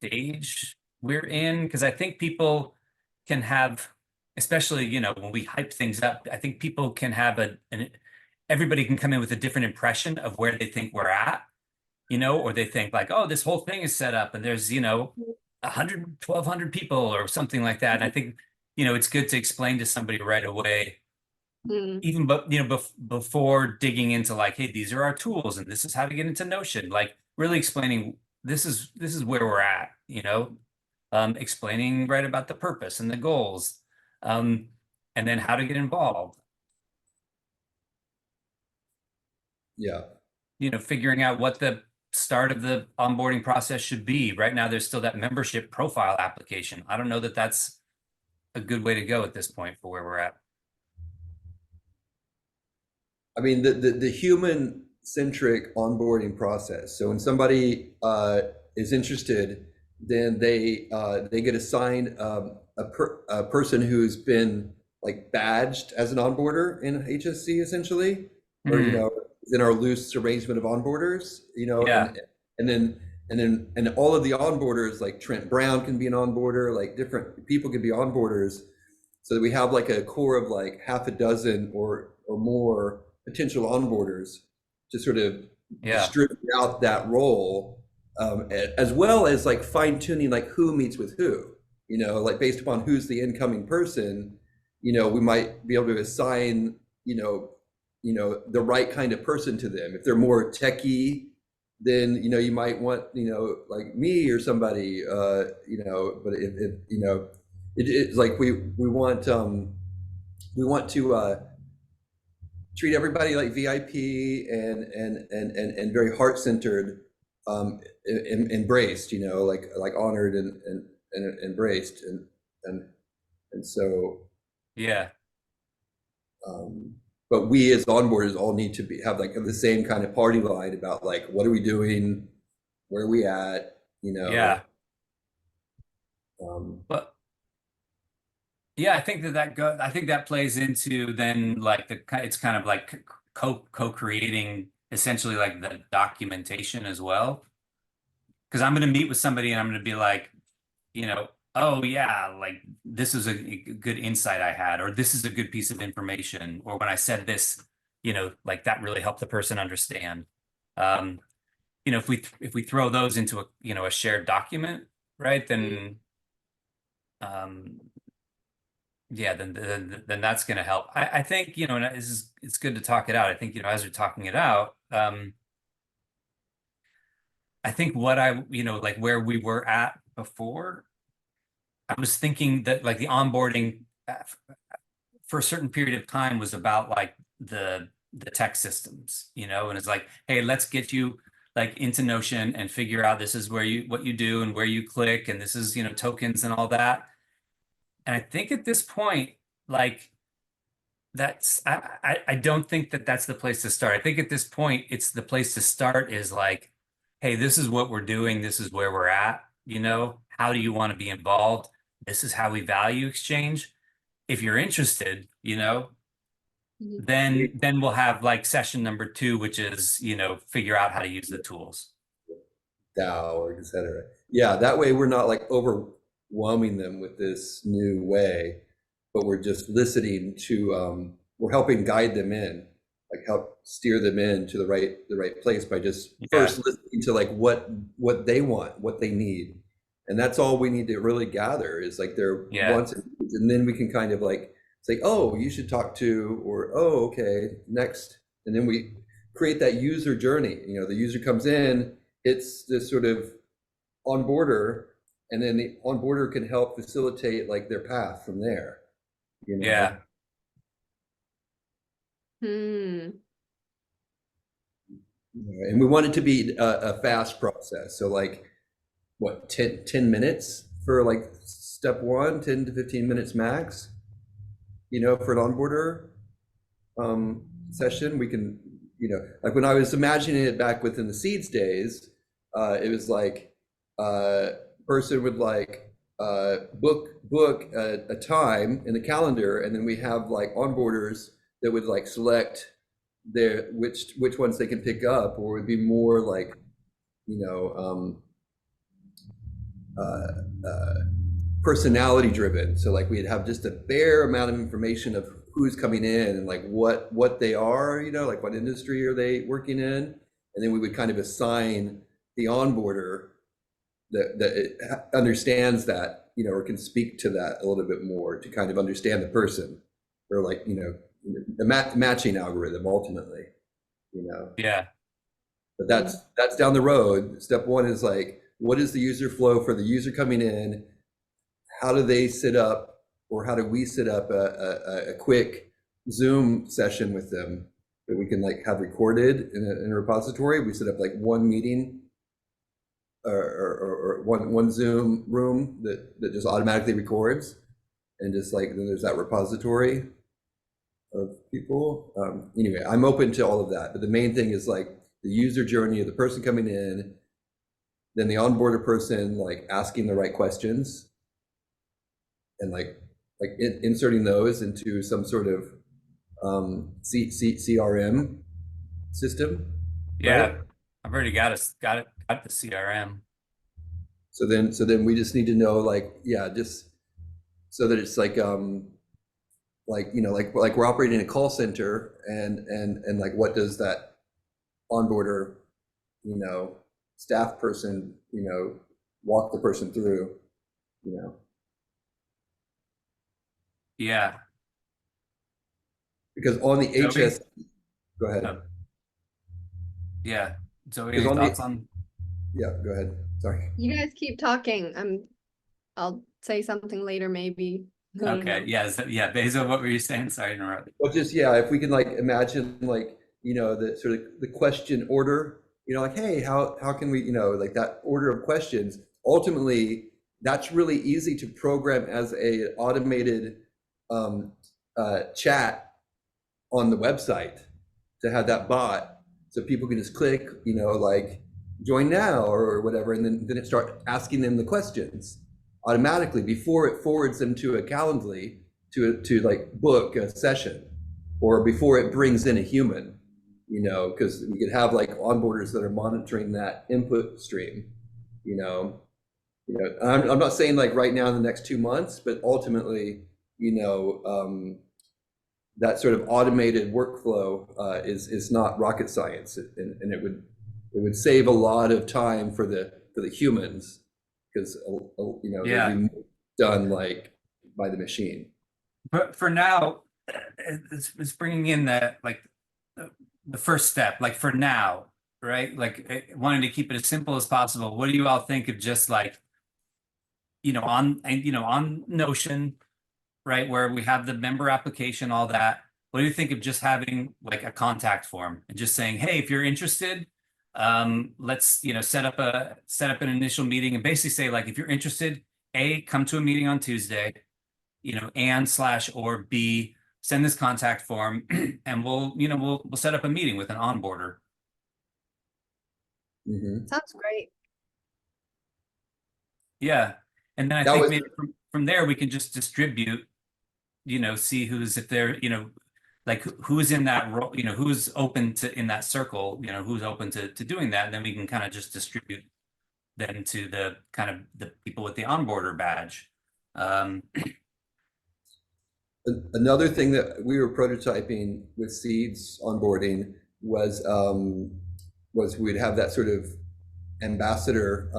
stage we're in, because I think people can have, especially, you know, when we hype things up, I think people can have everybody can come in with a different impression of where they think we're at, you know, or they think like, oh, this whole thing is set up and there's, you know, 100, 1,200 people or something like that. And I think, you know, it's good to explain to somebody right away, Mm. even, but, you know, before digging into like, hey, these are our tools and this is how to get into Notion, like really explaining this is where we're at, you know, explaining right about the purpose and the goals, um, and then how to get involved. Yeah. You know, figuring out what the start of the onboarding process should be. Right now, there's still that membership profile application. I don't know that that's a good way to go at this point for where we're at. I mean, the human centric onboarding process. So when somebody is interested, then they get assigned a person who's been like badged as an onboarder in HSC essentially, or you know, in our loose arrangement of onboarders, you know, Yeah. and then and all of the onboarders like Trent Brown can be an onboarder, like different people can be onboarders, so that we have like a core of like half a dozen or more potential onboarders to sort of Yeah. distribute out that role, as well as like fine tuning like who meets with who, you know, like based upon who's the incoming person, you know, we might be able to assign, you know, the right kind of person to them. If they're more techie, then, you know, you might want, you know, like me or somebody, you know, but if you know, it's like we want to treat everybody like VIP and very heart centered, embraced, you know, like honored and embraced and so Yeah. but we as onboarders all need to have like the same kind of party line about like what are we doing, where are we at, you know. Yeah. Um, But yeah, I think I think that plays into then like it's kind of like co-creating essentially like the documentation as well. Because I'm going to meet with somebody and I'm going to be like, you know, oh yeah, like this is a good insight I had, or this is a good piece of information, or when I said this, you know, like that really helped the person understand. Um, you know, if we throw those into a, you know, a shared document, right, then yeah, then that's going to help. I think, you know, and it's good to talk it out. I think, you know, as we're talking it out, I think what you know, like where we were at before, I was thinking that like the onboarding for a certain period of time was about like the tech systems, you know, and it's like, hey, let's get you like into Notion and figure out this is where what you do and where you click, and this is, you know, tokens and all that. And I think at this point, like I don't think that that's the place to start. I think at this point, it's the place to start is like, hey, this is what we're doing. This is where we're at. You know, how do you want to be involved? This is how we value exchange. If you're interested, you know, Mhm. then we'll have like session number 2, which is, you know, figure out how to use the tools. DAO or et cetera. Yeah, that way we're not like overwhelming them with this new way, but we're just listening to, we're helping guide them in, like help steer them in to the right place by just first listening to like what they want, what they need. And that's all we need to really gather is like their wants and needs. And then we can kind of like say, oh, you should talk to, or oh, okay, next. And then we create that user journey. You know, the user comes in, it's this sort of onboarder, and then the onboarder can help facilitate like their path from there, you know. Yeah. Hmm. And we want it to be a fast process. So like what, 10 minutes for like step 1, 10 to 15 minutes max, you know, for an onboarder session. We can, you know, like when I was imagining it back within the seeds days, it was like person would like book a time in the calendar, and then we have like onboarders that would like select their which ones they can pick up, or it would be more like, you know, personality driven. So like we'd have just a bare amount of information of who's coming in and like what they are, you know, like what industry are they working in, and then we would kind of assign the onboarder that understands that, you know, or can speak to that a little bit more to kind of understand the person, or like, you know, the matching algorithm ultimately, you know. Yeah. But that's down the road. Step one is like, what is the user flow for the user coming in? How do they set up, or how do we set up a quick Zoom session with them that we can like have recorded in a repository? We set up like one meeting or one Zoom room that just automatically records, and just like then there's that repository of people. Anyway, I'm open to all of that, but the main thing is like the user journey of the person coming in, then the onboarder person like asking the right questions, and like inserting those into some sort of CRM system, Yeah. right? I've already got the CRM. So then we just need to know like, yeah, just so that it's like you know, like we're operating a call center, and like what does that onboarder, you know, staff person, you know, walk the person through, you know. Yeah. Because on the Zoe? HS, go ahead. Oh, yeah. Zoe, Because any on the, thoughts on? yeah, go ahead. Sorry. You guys keep talking. I'll say something later, maybe. I don't Okay. know. Yeah. Yeah. Bezo, what were you saying? Sorry to interrupt. Well, just, yeah, if we can like imagine like, you know, the sort of the question order, you know, like, hey, how can we, you know, like that order of questions, ultimately, that's really easy to program as a automated um, chat on the website, to have that bot, so people can just click, you know, like join now or whatever, and then it start asking them the questions automatically before it forwards them to a Calendly to like book a session, or before it brings in a human, you know, because we could have like onboarders that are monitoring that input stream, you know. I'm not saying like right now in the next 2 months, but ultimately, you know, that sort of automated workflow is not rocket science, and it would save a lot of time for the humans, because you know, they'd Yeah. be done like by the machine. But for now, it's bringing in the first step, like for now, right? Like wanting to keep it as simple as possible. What do you all think of just like, on Notion, right, where we have the member application, all that. What do you think of just having like a contact form and just saying, hey, if you're interested, let's, set up an initial meeting, and basically say like, if you're interested, A, come to a meeting on Tuesday, and/or B, send this contact form and we'll set up a meeting with an onboarder. Mhm. Sounds great. Yeah. And then I That think was maybe from there we can just distribute, see who's, if they're, like who's in that role, who's open to in that circle, who's open to doing that. And then we can kind of just distribute them to the kind of the people with the onboarder badge. Um, another thing that we were prototyping with Seeds onboarding was we'd have that sort of ambassador,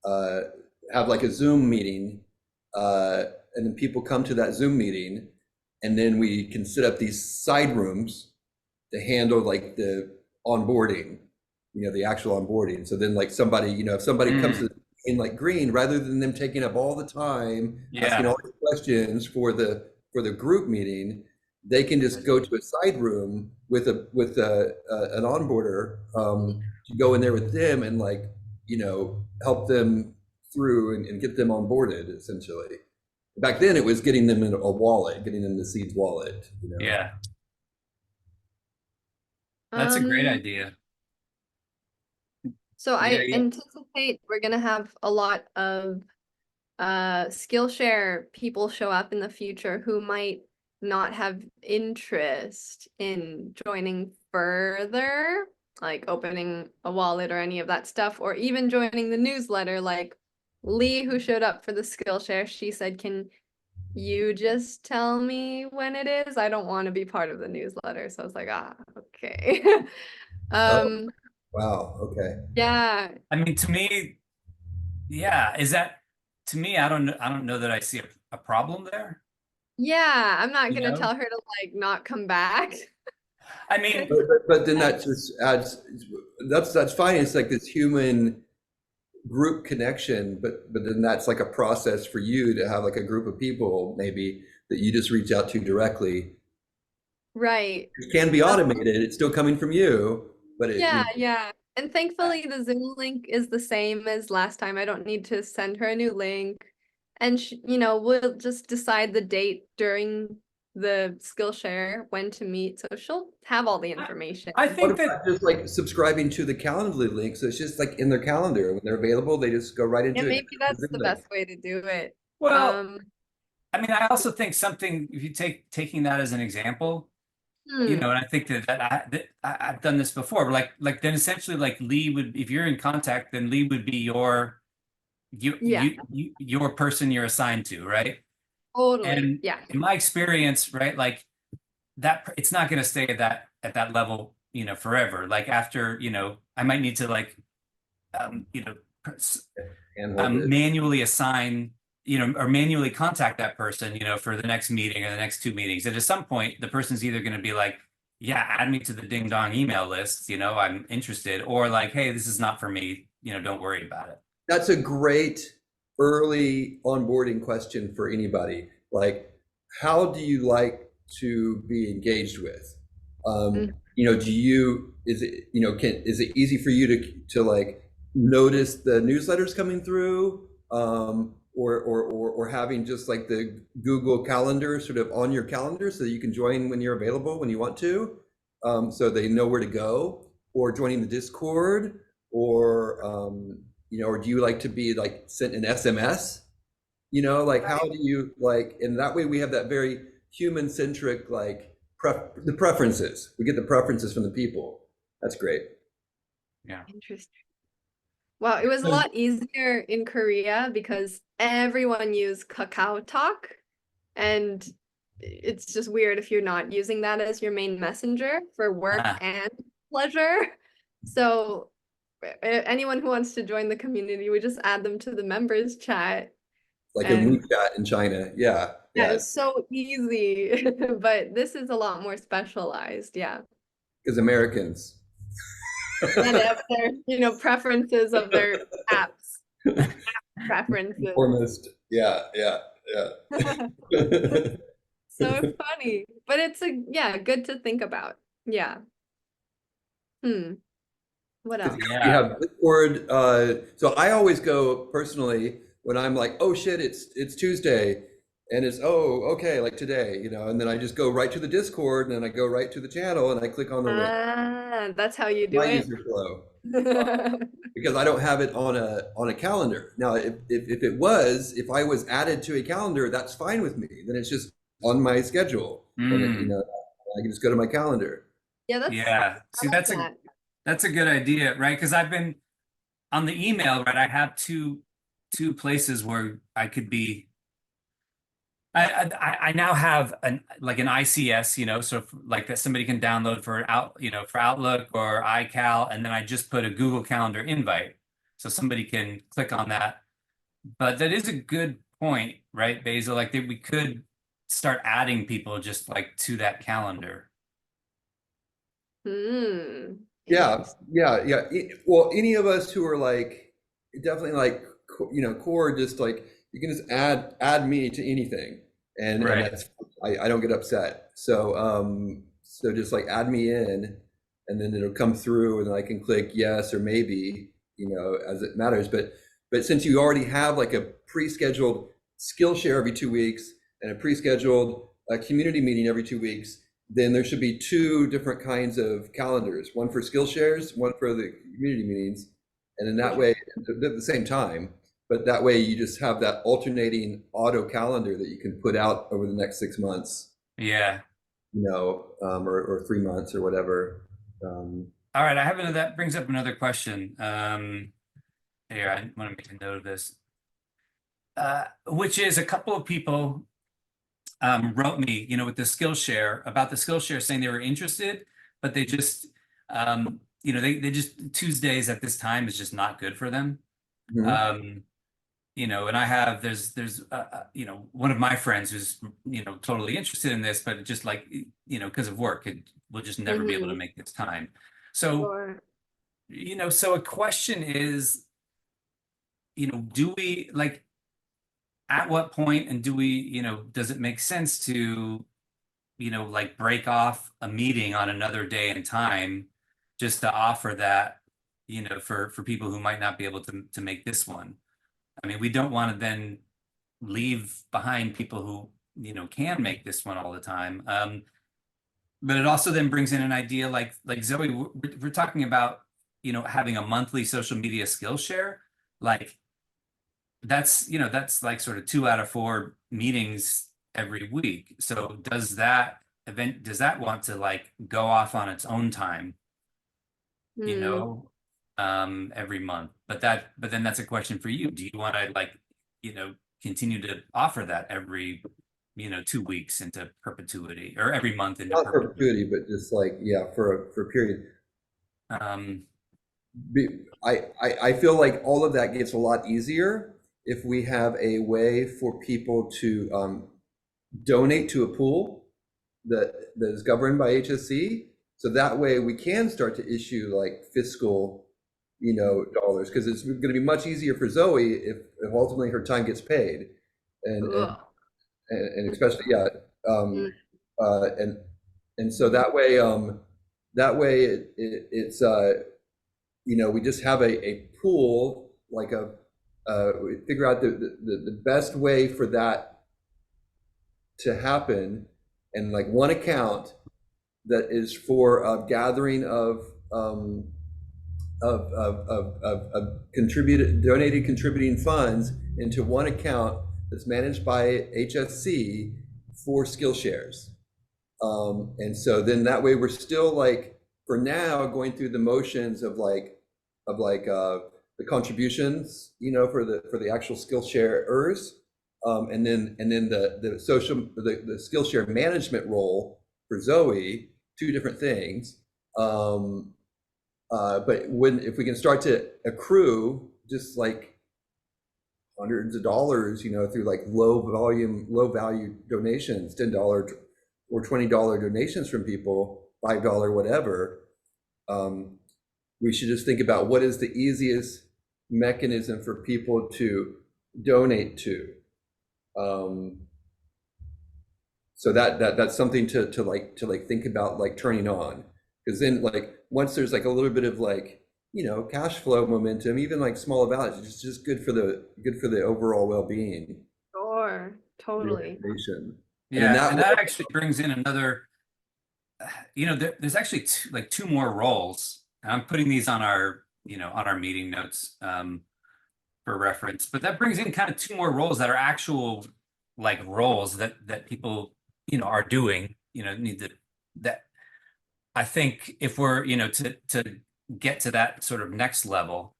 uh, have like a Zoom meeting, and then people come to that Zoom meeting, and then we can set up these side rooms to handle like the onboarding, you know, the actual onboarding. So then like somebody, you know, if somebody comes in like green, rather than them taking up all the time asking yeah. all the questions for the group meeting, they can just go to a side room with an onboarder, to go in there with them and like, you know, help them through and get them onboarded essentially. Back then it was getting them in a wallet, getting them the Seeds wallet, you know. Yeah. That's a great Um, idea. so Yeah. I Yeah. anticipate we're gonna have a lot of Skillshare people show up in the future who might not have interest in joining further. like opening a wallet or any of that stuff, or even joining the newsletter. Like Lee, who showed up for the Skillshare, she said, "Can you just tell me when it is? I don't want to be part of the newsletter." So I was like, ah, okay. Oh, um, wow. Okay. yeah, I mean, to me, yeah, is that to me, I don't know that I see a problem there, yeah, I'm not you gonna know? tell her to like not come back. I mean, But then that just adds, that's fine. It's like this human group connection, but then that's like a process for you to have like a group of people maybe that you just reach out to directly. Right. It can be automated. It's still coming from you, but it, Yeah, you know, yeah. And thankfully the Zoom link is the same as last time. I don't need to send her a new link. And sh you know, we'll just decide the date during the Skillshare when to meet. So she'll have all the information. I what think that about just like subscribing to the Calendly link? So it's just like in their calendar when they're available, they just go right And into it. maybe that's the best way to do it. well, Um, I mean, I also think something if you taking that as an example, you know, hmm, and I think I've done this before, but like then essentially like Lee would if you're in contact, then Lee would be yeah, your person you're assigned to, right? totally. And Yeah. in my experience, right, like that it's not going to stay at that level, you know, forever. Like after, you know, I might need to like you know, And hold it. manually assign, you know, or manually contact that person, you know, for the next meeting or the next two meetings. And at some point, the person's either going to be like, yeah, add me to the ding dong email list, you know, I'm interested, or like, hey, this is not for me, you know, don't worry about it. That's a great early onboarding question for anybody. Like, how do you like to be engaged with? Mm. You know, is it, you know, is it easy for you to like notice the newsletters coming through? Or having just like the Google Calendar sort of on your calendar so that you can join when you're available, when you want to, so they know where to go, or joining the Discord, or you know, or do you like to be like sent an SMS? You know, like how do you like, and that way we have that very human centric, like the preferences. We get the preferences from the people. That's great. Yeah. Interesting. Wow, it was a So, lot easier in Korea because everyone used Kakao Talk, and it's just weird if you're not using that as your main messenger for work uh, and pleasure. So anyone who wants to join the community, we just add them to the members chat. Like in And WeChat in China. Yeah, yeah, yeah. it's so easy. But this is a lot more specialized, yeah. Because Americans. And they have their, you know, preferences of their apps, preferences. Foremost. Yeah, yeah, yeah. So funny. But it's a yeah, good to think about. Yeah. Hmm. What Because else? we yeah. have Discord. So I always go personally when I'm like, oh shit, it's Tuesday, and it's oh okay, like today, you know, and then I just go right to the Discord, and then I go right to the channel, and I click on the link. Ah, that's how you do My it. user flow, because I don't have it on a calendar. Now, if it was, if I was added to a calendar, that's fine with me. Then it's just on my schedule, and it, you Mm, know, I can just go to my calendar. Yeah, yeah. I See, like that. that's a good idea, right? Because I've been on the email, right? I have two places where I could be. I now have an like an ICS, you know, so like that somebody can download for out, you know, for Outlook or iCal, and then I just put a Google Calendar invite, so somebody can click on that. But that is a good point, right, Basil? Like that we could start adding people just like to that calendar. Hmm. Yeah, Interesting. yeah, yeah. Well, any of us who are like definitely like you know core, just like you can just add me to anything, and Right. that's I don't get upset. So so just like add me in, and then it'll come through, and then I can click yes or maybe, you know, as it matters. But since you already have like a pre-scheduled Skillshare every 2 weeks and a pre-scheduled community meeting every 2 weeks, then there should be two different kinds of calendars, one for Skillshares, one for the community meetings. And in that way, Interesting. at the same time, but that way you just have that alternating auto calendar that you can put out over the next 6 months, Yeah. you know, or 3 months or whatever. All right, I have another, that brings up another question. Here, I want to make a note of this. Which is a couple of people wrote me, with the Skillshare, about the Skillshare, saying they were interested, but they just, they just, Tuesdays at this time is just not good for them. Mhm. And I have, one of my friends who's, totally interested in this, but it just like, because of work, we'll just never be able to Mhm. make this time. So, Sure. so a question is, do we like, at what point, and do we, does it make sense to, like break off a meeting on another day and time just to offer that, for people who might not be able to make this one? I mean, we don't want to then leave behind people who, can make this one all the time. But it also then brings in an idea like Zoe, we're talking about, having a monthly social media skill share. Like that's like sort of 2 out of 4 meetings every week. So does that want to like go off on its own time, you Mm. know, every month? But then that's a question for you. Do you want to like, continue to offer that every, 2 weeks into perpetuity, or every month into Not perpetuity? perpetuity, but just like, yeah, for a period. Um, I feel like all of that gets a lot easier if we have a way for people to donate to a pool that is governed by HSC. So that way we can start to issue like fiscal, dollars, because it's going to be much easier for Zoe if ultimately her time gets paid, and and Ugh. and especially, yeah, um, Mm. and so that way it's we just have a pool, like we figure out the best way for that to happen, and like one account that is for gathering of contributed donated contributing funds into one account that's managed by HSC for skill shares. And so then that way we're still like, for now, going through the motions of the contributions, for the actual skill sharers. And then the Skillshare management role for Zoe, two different things. But if we can start to accrue just like hundreds of dollars, through like low value donations, $10 or $20 donations from people, $5, whatever. We should just think about what is the easiest mechanism for people to donate to. So that's something to think about, like turning on, because then like once there's like a little bit of like cash flow momentum, even like smaller values, it's just good for the overall well-being Sure. of the Totally. organization. And in yeah, that and way, that actually brings in another, there's actually two more roles. And I'm putting these on our, on our meeting notes for reference. But that brings in kind of two more roles that are actual like roles that people, are doing, need to, that I think if we're, to get to that sort of next level,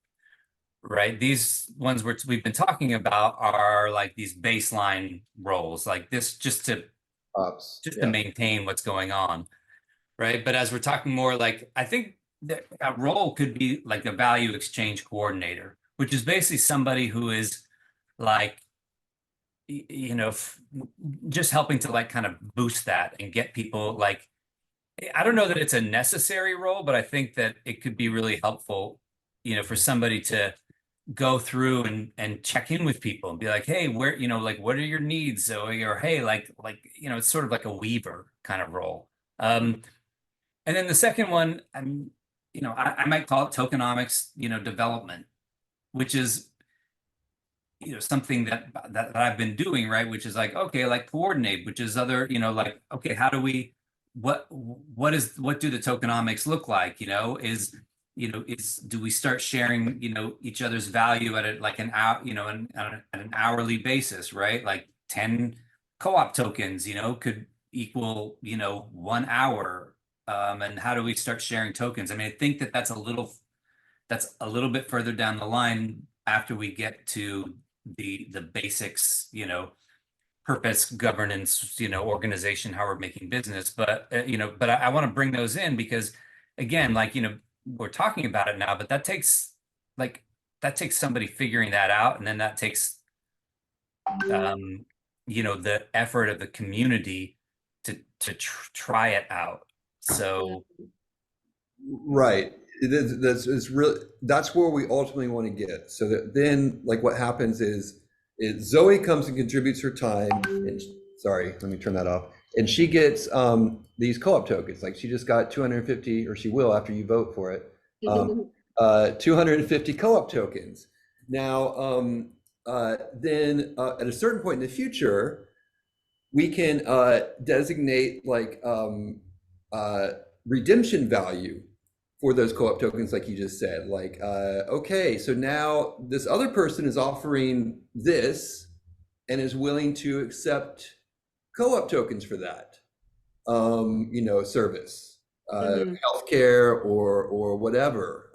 right? These ones we've been talking about are like these baseline roles, like this, ops, just to yeah. maintain what's going on, right? But as we're talking more, like I think that a role could be like a value exchange coordinator, which is basically somebody who is like, just helping to like kind of boost that and get people like, I don't know that it's a necessary role, but I think that it could be really helpful, for somebody to go through and check in with people and be like, hey, where, like, what are your needs, Zoe? Or hey, it's sort of like a weaver kind of role. And then the second one, I might call it tokenomics, development, which is, something that I've been doing, right? Which is like, okay, like coordinate, which is other, like, okay, how do we, what do the tokenomics look like? Do we start sharing, each other's value at like an hour, at an hourly basis, right? Like 10 co-op tokens, could equal, 1 hour and how do we start sharing tokens? I mean, I think that that's a little bit further down the line after we get to the basics, you know, purpose, governance, you know, organization, how we're making business. But but I want to bring those in because, again, like, you know, we're talking about it now, but that takes somebody figuring that out, and then that takes you know, the effort of the community to try it out. So Right. It's really, that's where we ultimately want to get. So that then, like, what happens is Zoe comes and contributes her time. And sorry, let me turn that off. And she gets these co-op tokens. Like, she just got 250, or she will after you vote for it. 250 co-op tokens. Now, then at a certain point in the future, we can designate like redemption value for those co-op tokens, like you just said. Like, okay, so now this other person is offering this and is willing to accept co-op tokens for that, you know, service, healthcare or whatever,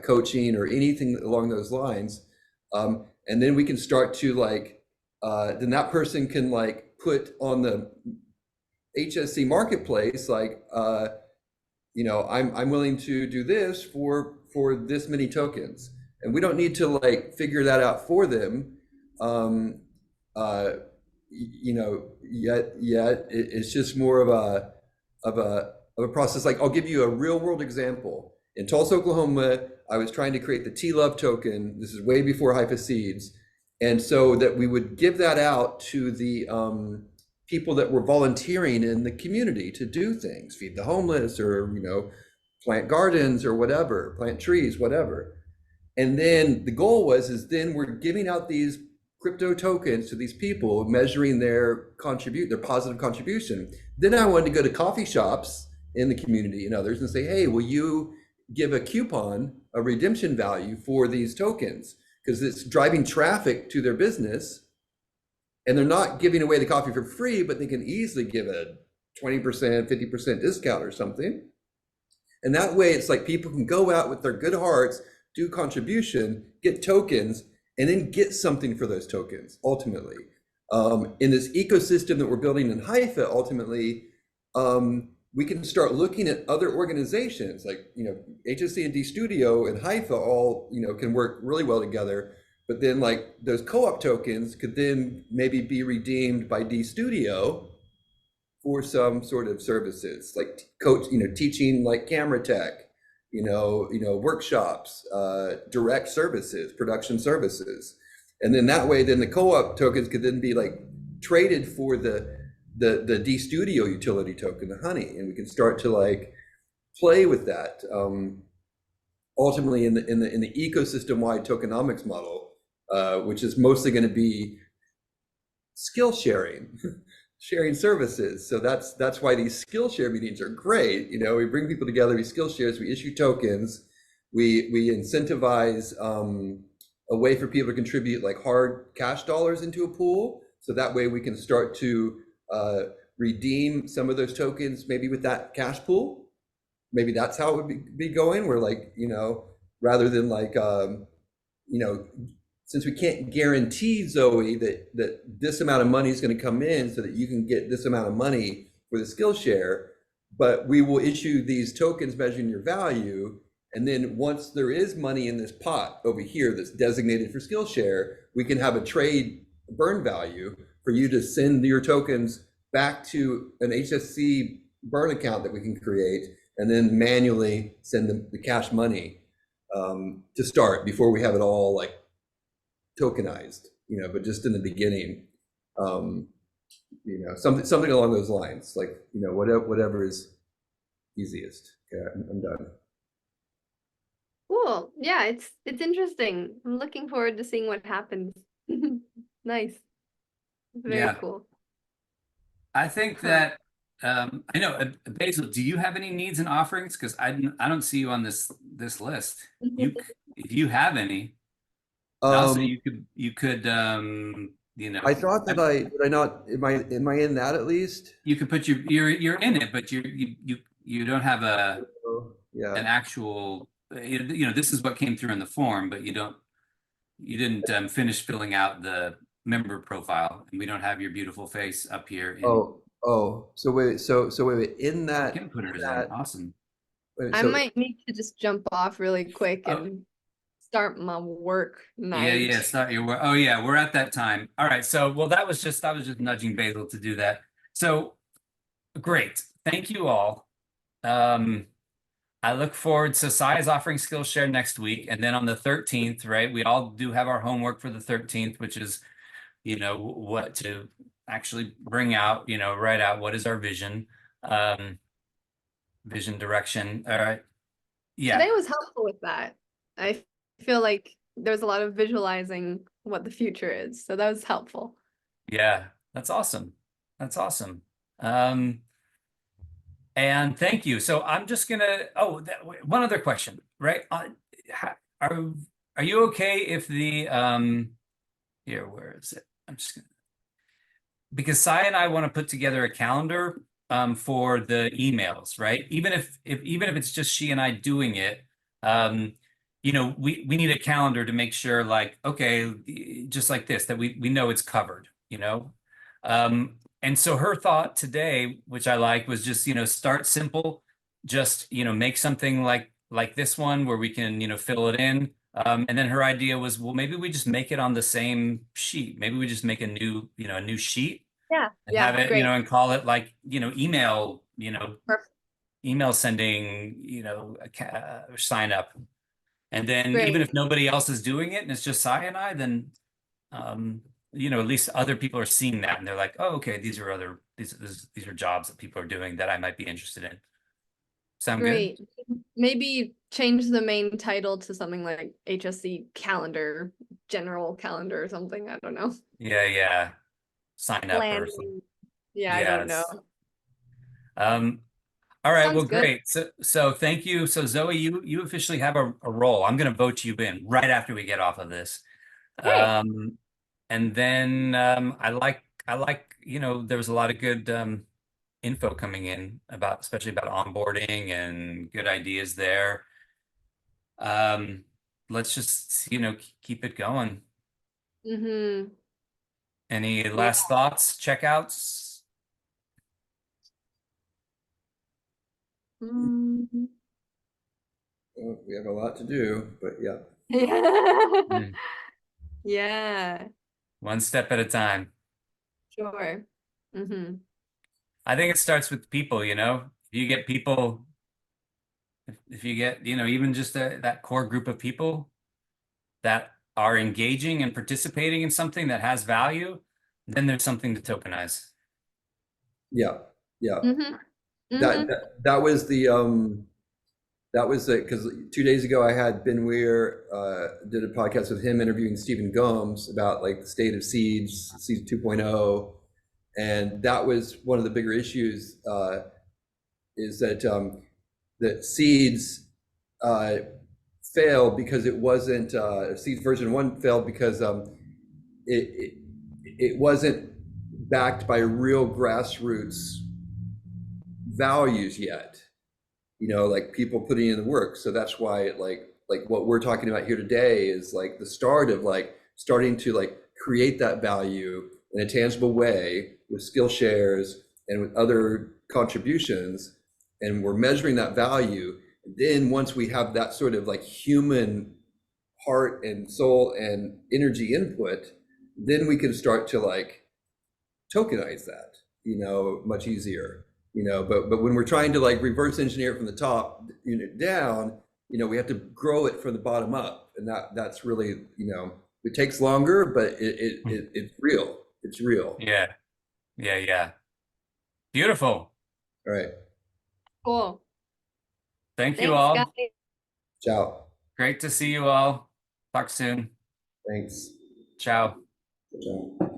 coaching or anything along those lines. And then we can start to like, then that person can like put on the HSC marketplace, like, you know, I'm willing to do this for this many tokens, and we don't need to like figure that out for them. You know, yet it's just more of a process. Like, I'll give you a real world example. In Tulsa, Oklahoma, I was trying to create the T-Love token. This is way before Hypha Seeds. And so that we would give that out to the people that were volunteering in the community to do things, feed the homeless, or, you know, plant gardens or whatever, plant trees, whatever. And then the goal is then we're giving out these crypto tokens to these people, measuring their positive contribution. Then I wanted to go to coffee shops in the community and others and say, hey, will you give a coupon, a redemption value for these tokens? Because it's driving traffic to their business, and they're not giving away the coffee for free, but they can easily give a 20%, 50% discount or something. And that way it's like people can go out with their good hearts, do contribution, get tokens, and then get something for those tokens ultimately. In this ecosystem that we're building in Hypha, ultimately, we can start looking at other organizations like, you know, HSC and D Studio and Hypha all, you know, can work really well together. But then like those co-op tokens could then maybe be redeemed by D Studio for some sort of services, like teaching like camera tech, workshops, direct services, production services. And then that way, then the co-op tokens could then be like traded for the D Studio utility token, the Honey, and we can start to like play with that. Ultimately, in the ecosystem-wide tokenomics model, which is mostly going to be skill sharing, sharing services. So that's why these skill share meetings are great. You know, we bring people together, we skill shares, we issue tokens, we incentivize a way for people to contribute like hard cash dollars into a pool. So that way we can start to redeem some of those tokens, maybe with that cash pool. Maybe that's how it would be going. We're like, rather than like, since we can't guarantee, Zoe, that this amount of money is going to come in so that you can get this amount of money for the skill share, but we will issue these tokens measuring your value. And then once there is money in this pot over here that's designated for skill share, we can have a trade burn value for you to send your tokens back to an HSC burn account that we can create, and then manually send the cash money to start before we have it all like tokenized, but just in the beginning, something along those lines, like, whatever is easiest. Yeah, I'm done. Cool. Yeah, it's interesting. I'm looking forward to seeing what happens. Nice. Very cool. I think that I know, Basil, do you have any needs and offerings? Because I don't see you on this list. If you have any, also you could you know, I thought that did I not, am I in that at least? you could put you're in it, but you don't have a Oh, an yeah. actual, you know, this is what came through in the form, but you didn't finish filling out the member profile, and we don't have your beautiful face up here in. Oh, so wait, wait, in Oh, Kim put hers in. that, Awesome. wait, I so, might need to just jump off really quick Oh, and start my work yeah, night. it's not your work. Oh yeah, we're at that time. All right. So, well, I was just nudging Basil to do that. So great. Thank you all. Um, I look forward. So Sai is offering Skillshare next week, and then on the 13th, right? We all do have our homework for the 13th, which is, you know, what to actually bring out, you know, write out what is our vision, vision direction. All right. Yeah. Today was helpful with that. I feel like there's a lot of visualizing what the future is, so that was helpful. Yeah. That's awesome. That's awesome. Um, And thank you. So I'm just gonna. Oh, one other question, right? Are are you okay if the here? Where is it? I'm just gonna, because Sai and I want to put together a calendar for the emails, right? Even if it's just she and I doing it, um, you know, we need a calendar to make sure, like, okay, just like this, that we know it's covered, you know. And so her thought today, which I like, was just, you know, start simple, just, you know, make something like this one where we can, you know, fill it in. And then her idea was, well, maybe we just make it on the same sheet. Maybe we just make a new, you know, a new sheet Yeah. and Yeah, have it, you great. know, and call it like, you know, Perfect. email sending, you know, sign up. And then even Great. if nobody else is doing it and it's just Sai and I, then, um, you know, at least other people are seeing that and they're like, oh, okay, these are jobs that people are doing that I might be interested in. Sound good? Great. Maybe change the main title to something like HSC calendar, general calendar or something. I don't know. Yeah, yeah. Sign up or something. Planning. Yeah, I don't know. Yes. Um, all right, well, Sounds good. great. So thank you. So Zoe, you officially have a role. I'm going to vote you in right after we get off of this. Great. And then I like, you know, there was a lot of good info coming in about, especially about onboarding and good ideas there. Um, let's just, you know, keep it going. Mm-hmm. Any Yeah. last thoughts, checkouts? Mm. well, we have a lot to do, but yeah. Hmm. Yeah, One step at a time. sure. Mm-hmm. I think it starts with people, you know, if you get people, if you get, you know, even just that core group of people that are engaging and participating in something that has value, then there's something to tokenize. Yeah, yeah. Mm-hmm. That, Mm-hmm. that was that was it, because 2 days ago I had Ben Weir, did a podcast with him interviewing Stephen Gomes about like the state of Seeds 2.0. And that was one of the bigger issues, is that Seeds failed because it wasn't, Seeds version 1 failed because it, it wasn't backed by real grassroots values yet, you know, like people putting in the work. So that's why it like what we're talking about here today is like the start of like starting to like create that value in a tangible way with skill shares and with other contributions, and we're measuring that value. Then once we have that sort of like human heart and soul and energy input, then we can start to like tokenize that, you know, much easier, you know. But when we're trying to like reverse engineer it from the top, you know, down, you know, we have to grow it from the bottom up, and that's really, you know, it takes longer, but it's real. It's real. Yeah, yeah, yeah. Beautiful. All right. Cool. Thank you Thanks, guys. all. Ciao. Great to see you all. Talk soon. Thanks. Ciao. Ciao.